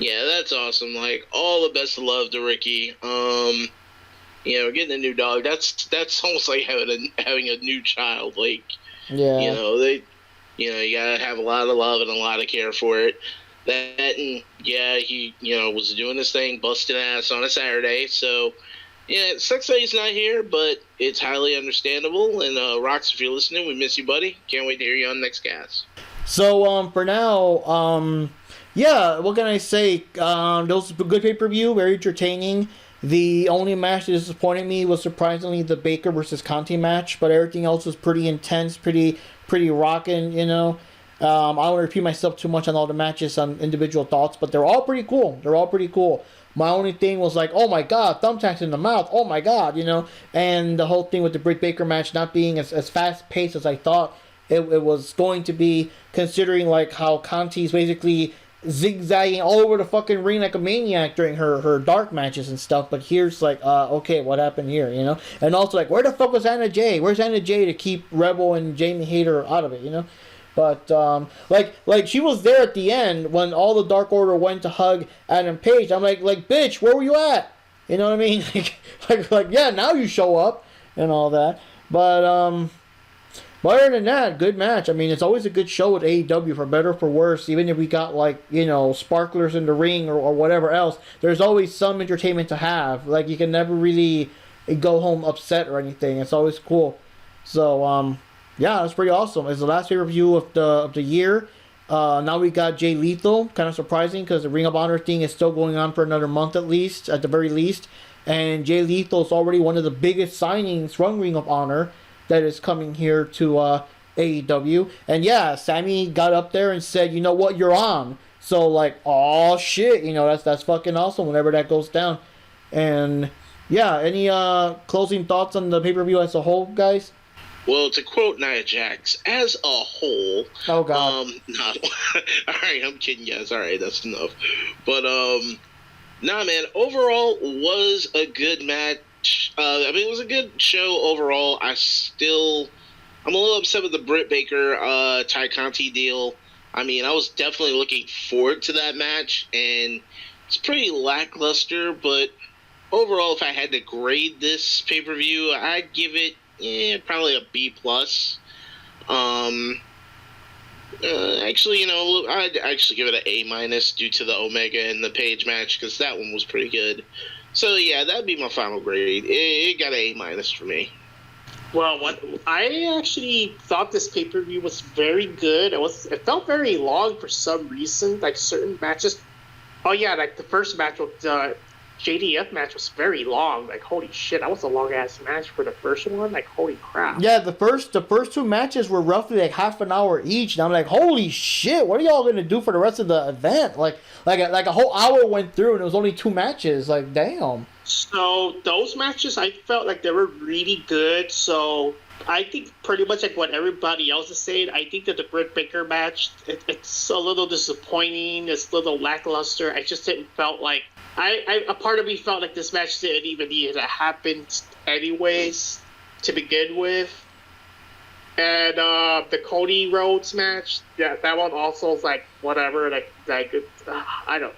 Speaker 4: Yeah, that's awesome. Like, all the best of love to Ricky. You know, getting a new dog, that's almost like having a new child. Like,
Speaker 2: yeah,
Speaker 4: you gotta have a lot of love and a lot of care for it. That, and yeah, he, you know, was doing his thing, busting ass on a Saturday. So, yeah, it sucks that he's not here, but it's highly understandable. And Rox, if you're listening, we miss you, buddy. Can't wait to hear you on the next cast.
Speaker 2: So, for now, yeah, what can I say? That was a good pay-per-view, very entertaining. The only match that disappointed me was surprisingly the Baker versus Conti match, but everything else was pretty intense, pretty rocking, you know. I don't want to repeat myself too much on all the matches, on individual thoughts, but they're all pretty cool. My only thing was like, oh my god, thumbtacks in the mouth, oh my god, you know. And the whole thing with the Britt Baker match not being as fast paced as I thought it was going to be, considering like how Conti's basically zigzagging all over the fucking ring like a maniac during her dark matches and stuff. But here's like, okay, what happened here, you know? And also like, where the fuck was Anna Jay? Where's Anna Jay to keep Rebel and Jamie Hayter out of it, you know? But like she was there at the end when all the Dark Order went to hug Adam Page. I'm like bitch, where were you at? You know what I mean? like yeah, now you show up and all that. But other than that, good match. I mean, it's always a good show with AEW, for better or for worse. Even if we got like, you know, sparklers in the ring or whatever else, there's always some entertainment to have. Like, you can never really go home upset or anything. It's always cool. So yeah, that's pretty awesome. It's the last pay-per-view of the year. Now we got Jay Lethal. Kind of surprising because the Ring of Honor thing is still going on for another month at the very least. And Jay Lethal is already one of the biggest signings from Ring of Honor that is coming here to AEW. And yeah, Sammy got up there and said, you know what, you're on. So like, oh shit, you know, that's fucking awesome whenever that goes down. And yeah, any closing thoughts on the pay-per-view as a whole, guys?
Speaker 4: Well, to quote Nia Jax, as a whole,
Speaker 2: oh god,
Speaker 4: no, all right, I'm kidding, guys. All right, that's enough. But nah, man, overall was a good match. I mean, it was a good show overall. I'm a little upset with the Britt Baker Ty Conti deal. I mean, I was definitely looking forward to that match, and it's pretty lackluster. But overall, if I had to grade this pay-per-view, I'd give it probably a B+. Actually, you know, I'd actually give it an A- due to the Omega and the Page match, because that one was pretty good. So yeah, that'd be my final grade. It got an A- for me.
Speaker 3: Well, I actually thought this pay-per-view was very good. It felt very long for some reason. Like certain matches. Oh yeah, like the first match with JDF match was very long. Like, holy shit, that was a long ass match for the first one. Like, holy crap.
Speaker 2: Yeah, the first two matches were roughly like half an hour each, and I'm like, holy shit, what are y'all gonna do for the rest of the event? Like a whole hour went through, and it was only 2 matches. Like, damn.
Speaker 3: So those matches, I felt like they were really good. So I think pretty much like what everybody else is saying. I think that the Britt Baker match, it's a little disappointing. It's a little lackluster. I just didn't felt like. A part of me felt like this match didn't even need to happen anyways to begin with. And the Cody Rhodes match, yeah, that one also is like whatever, like I don't,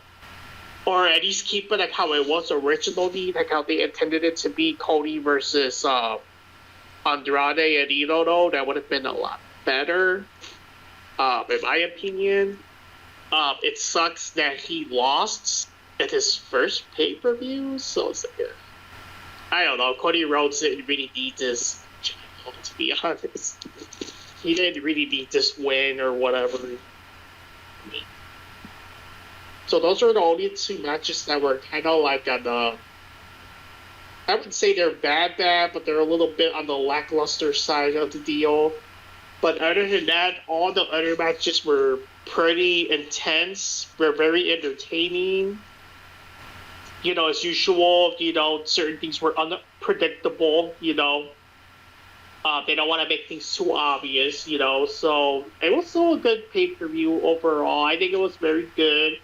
Speaker 3: or at least keep it like how it was originally, like how they intended it to be, Cody versus Andrade and Inono. That would have been a lot better, in my opinion. It sucks that he lost at his first pay-per-view, so it's like, I don't know, Cody Rhodes didn't really need this, to be honest. He didn't really need this win or whatever. So those are the only 2 matches that were kind of like on the, I wouldn't say they're bad, but they're a little bit on the lackluster side of the deal. But other than that, all the other matches were pretty intense, were very entertaining. You know, as usual, you know, certain things were unpredictable, you know. They don't want to make things too obvious, you know. So it was still a good pay-per-view overall. I think it was very good.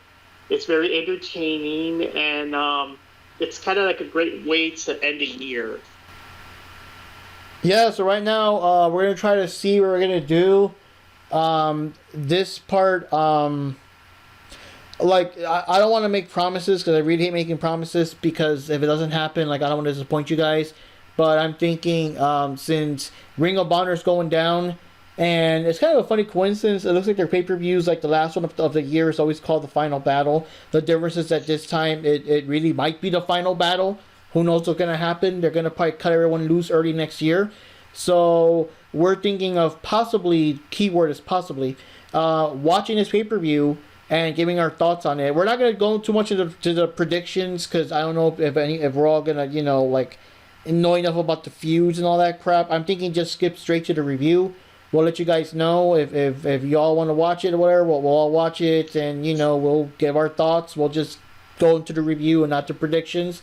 Speaker 3: It's very entertaining, and it's kind of like a great way to end the year.
Speaker 2: Yeah, so right now, we're going to try to see what we're going to do. This part, like, I don't want to make promises because I really hate making promises, because if it doesn't happen, like, I don't want to disappoint you guys. But I'm thinking, since Ring of Honor is going down, and it's kind of a funny coincidence, it looks like their pay-per-views, like the last one of the year, is always called the Final Battle. The difference is that this time it really might be the Final Battle. Who knows what's going to happen? They're going to probably cut everyone loose early next year. So we're thinking of possibly, keyword is possibly, watching this pay-per-view and giving our thoughts on it. We're not going to go too much into the predictions, because I don't know if we're all going to, you know, like, know enough about the feuds and all that crap. I'm thinking just skip straight to the review. We'll let you guys know if y'all want to watch it or whatever. We'll all watch it, and, you know, we'll give our thoughts. We'll just go into the review and not the predictions,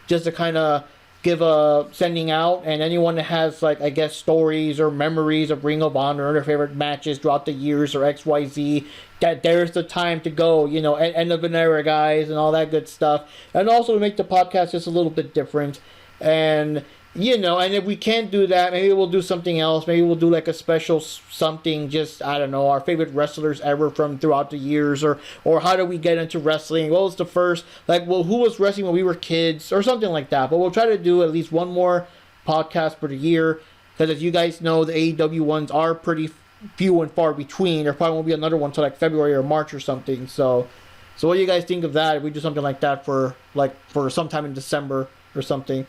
Speaker 2: just to kind of give a sending out, and anyone that has, like, I guess, stories or memories of Ring of Honor or their favorite matches throughout the years or XYZ, that there's the time to go, you know, end of an era, guys, and all that good stuff. And also to make the podcast just a little bit different. And, you know, and if we can't do that, maybe we'll do something else. Maybe we'll do like a special something, just, I don't know, our favorite wrestlers ever from throughout the years, or how did we get into wrestling? What was the first, like, well, who was wrestling when we were kids, or something like that. But we'll try to do at least one more podcast per year, because as you guys know, the AEW ones are pretty few and far between. There probably won't be another one until like February or March or something. So what do you guys think of that? If we do something like that for sometime in December or something.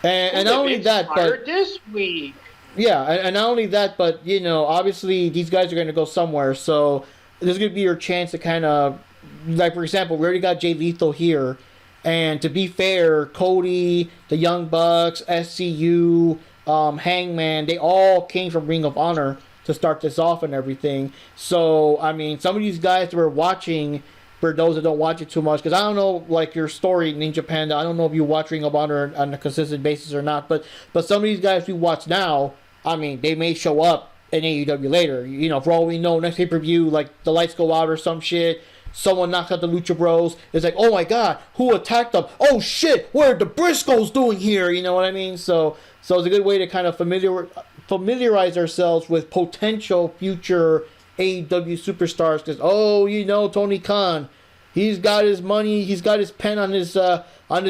Speaker 2: And not only that, but
Speaker 3: this week.
Speaker 2: Yeah, and not only that, but, you know, obviously these guys are going to go somewhere, so this is going to be your chance to kind of, like, for example, we already got Jay Lethal here, and to be fair, Cody, the Young Bucks, SCU, Hangman, they all came from Ring of Honor to start this off and everything. So, I mean, some of these guys that we're watching, for those that don't watch it too much, because I don't know, like, your story, NinjaPanda, I don't know if you watch Ring of Honor on a consistent basis or not, but some of these guys we watch now, I mean, they may show up in AEW later. You know, for all we know, next pay-per-view, like, the lights go out or some shit, someone knocks out the Lucha Bros, it's like, oh my god, who attacked them? Oh shit, what are the Briscoes doing here? You know what I mean? So it's a good way to kind of familiarize ourselves with potential future AEW superstars, because, oh, you know, Tony Khan, he's got his money, he's got his pen on his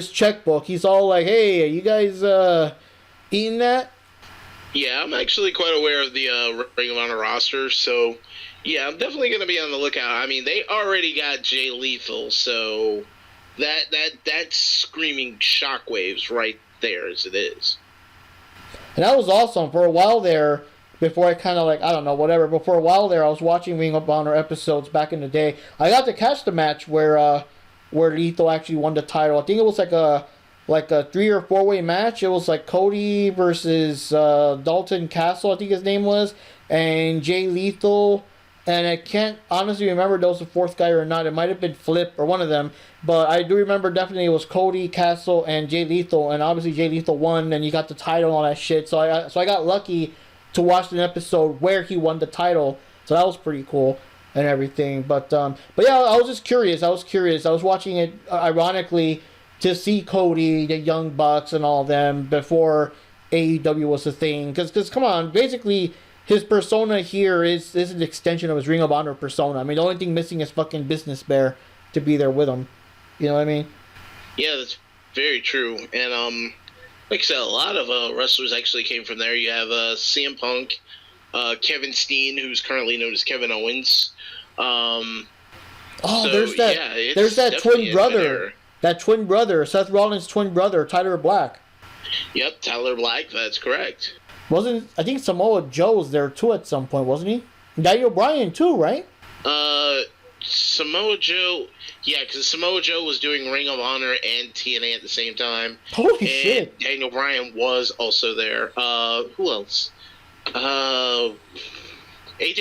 Speaker 2: checkbook. He's all like, hey, are you guys eating that?
Speaker 4: Yeah, I'm actually quite aware of the Ring of Honor roster, so yeah, I'm definitely going to be on the lookout. I mean, they already got Jay Lethal, so that's screaming shockwaves right there as it is.
Speaker 2: And that was awesome. For a while there, before I kind of, like, I don't know, whatever, but for a while there, I was watching Ring of Honor episodes back in the day. I got to catch the match where Lethal actually won the title. I think it was like a 3 or 4 way match. It was like Cody versus Dalton Castle, I think his name was, and Jay Lethal. And I can't honestly remember if that was the fourth guy or not. It might have been Flip or one of them. But I do remember definitely it was Cody, Castle, and Jay Lethal. And obviously Jay Lethal won, and he got the title and all that shit. So I got lucky to watch an episode where he won the title. So that was pretty cool and everything. But yeah, I was just curious. I was watching it, ironically, to see Cody, the Young Bucks, and all them before AEW was a thing. Because come on, basically, his persona here is an extension of his Ring of Honor persona. I mean, the only thing missing is fucking Business Bear to be there with him. You know what I mean?
Speaker 4: Yeah, that's very true. And like I said, a lot of wrestlers actually came from there. You have CM Punk, Kevin Steen, who's currently known as Kevin Owens.
Speaker 2: There's that twin brother. That twin brother, Seth Rollins' twin brother, Tyler Black.
Speaker 4: Yep, Tyler Black, that's correct.
Speaker 2: I think Samoa Joe was there too at some point, wasn't he? Daniel Bryan too, right?
Speaker 4: Samoa Joe, yeah, because Samoa Joe was doing Ring of Honor and TNA at the same time.
Speaker 2: Holy shit.
Speaker 4: Daniel Bryan was also there. Who else? AJ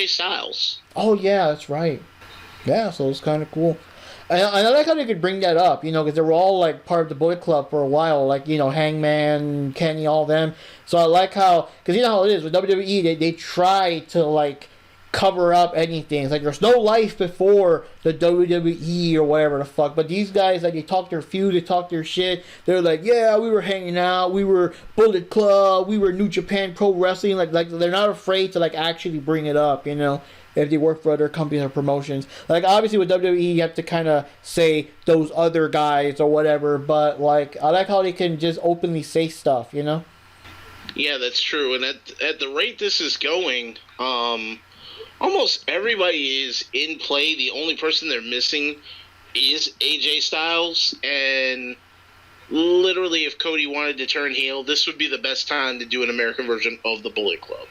Speaker 4: Styles.
Speaker 2: Oh, yeah, that's right. Yeah, so it's kind of cool. And I like how they could bring that up, you know, because they were all, like, part of the Bullet Club for a while, like, you know, Hangman, Kenny, all them. So I like how, because you know how it is, with WWE, they try to, like, cover up anything. It's like, there's no life before the WWE or whatever the fuck. But these guys, like, they talk their feud, they talk their shit. They're like, yeah, we were hanging out, we were Bullet Club, we were New Japan Pro Wrestling. Like they're not afraid to, like, actually bring it up, you know, if they work for other companies or promotions. Like, obviously with WWE, you have to kind of say those other guys or whatever, but, like, I like how they can just openly say stuff, you know?
Speaker 4: Yeah, that's true. And at the rate this is going, almost everybody is in play. The only person they're missing is AJ Styles. And literally, if Cody wanted to turn heel, this would be the best time to do an American version of the Bullet Club.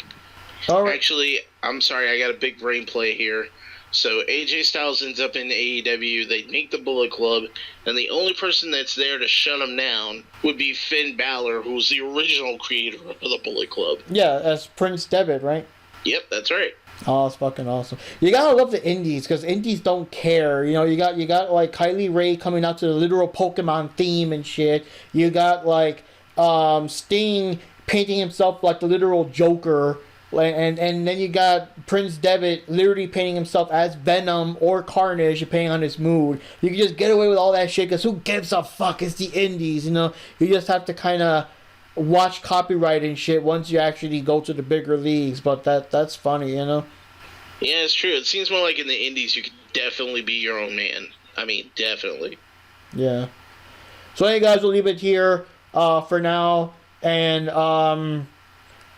Speaker 2: All right.
Speaker 4: Actually, I'm sorry, I got a big brain play here. So AJ Styles ends up in AEW, they make the Bullet Club, and the only person that's there to shut him down would be Finn Balor, who's the original creator of the Bullet Club.
Speaker 2: Yeah, as Prince Devitt, right?
Speaker 4: Yep, that's right.
Speaker 2: Oh, it's fucking awesome. You gotta love the indies because indies don't care. You know, you got like Kylie Ray coming out to the literal Pokemon theme and shit. You got like Sting painting himself like the literal Joker. And then you got Prince Devitt literally painting himself as Venom or Carnage depending on his mood. You can just get away with all that shit because who gives a fuck? It's the indies, you know. You just have to kind of watch copyright and shit once you actually go to the bigger leagues. But that's funny, you know.
Speaker 4: Yeah, it's true. It seems more like in the indies you could definitely be your own man. I mean, definitely.
Speaker 2: Yeah. So hey guys, we'll leave it here for now. And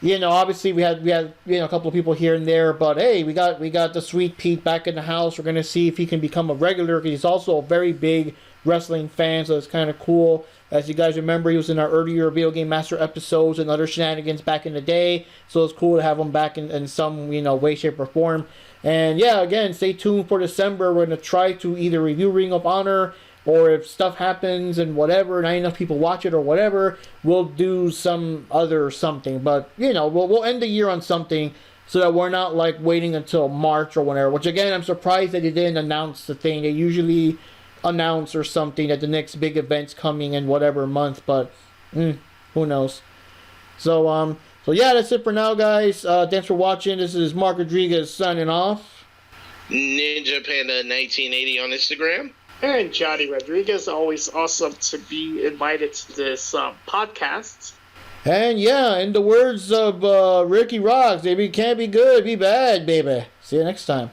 Speaker 2: you know, obviously we had you know a couple of people here and there, but hey, we got the Sweet Pete back in the house. We're gonna see if he can become a regular because he's also a very big wrestling fan, so it's kind of cool. As you guys remember, he was in our earlier Video Game Master episodes and other shenanigans back in the day, so it's cool to have him back in some, you know, way, shape, or form. And yeah, again, stay tuned for December. We're gonna try to either review Ring of Honor, or if stuff happens and whatever, not enough people watch it or whatever, we'll do some other something. But, you know, we'll end the year on something so that we're not, like, waiting until March or whatever. Which, again, I'm surprised that they didn't announce the thing. They usually announce or something that the next big event's coming in whatever month. But, who knows. So yeah, that's it for now, guys. Thanks for watching. This is Mark Rodriguez signing off.
Speaker 4: NinjaPanda 1980 on Instagram.
Speaker 3: And Johnny Rodriguez, always awesome to be invited to this podcast.
Speaker 2: And yeah, in the words of Ricky Rocks, baby, can't be good, be bad, baby. See you next time.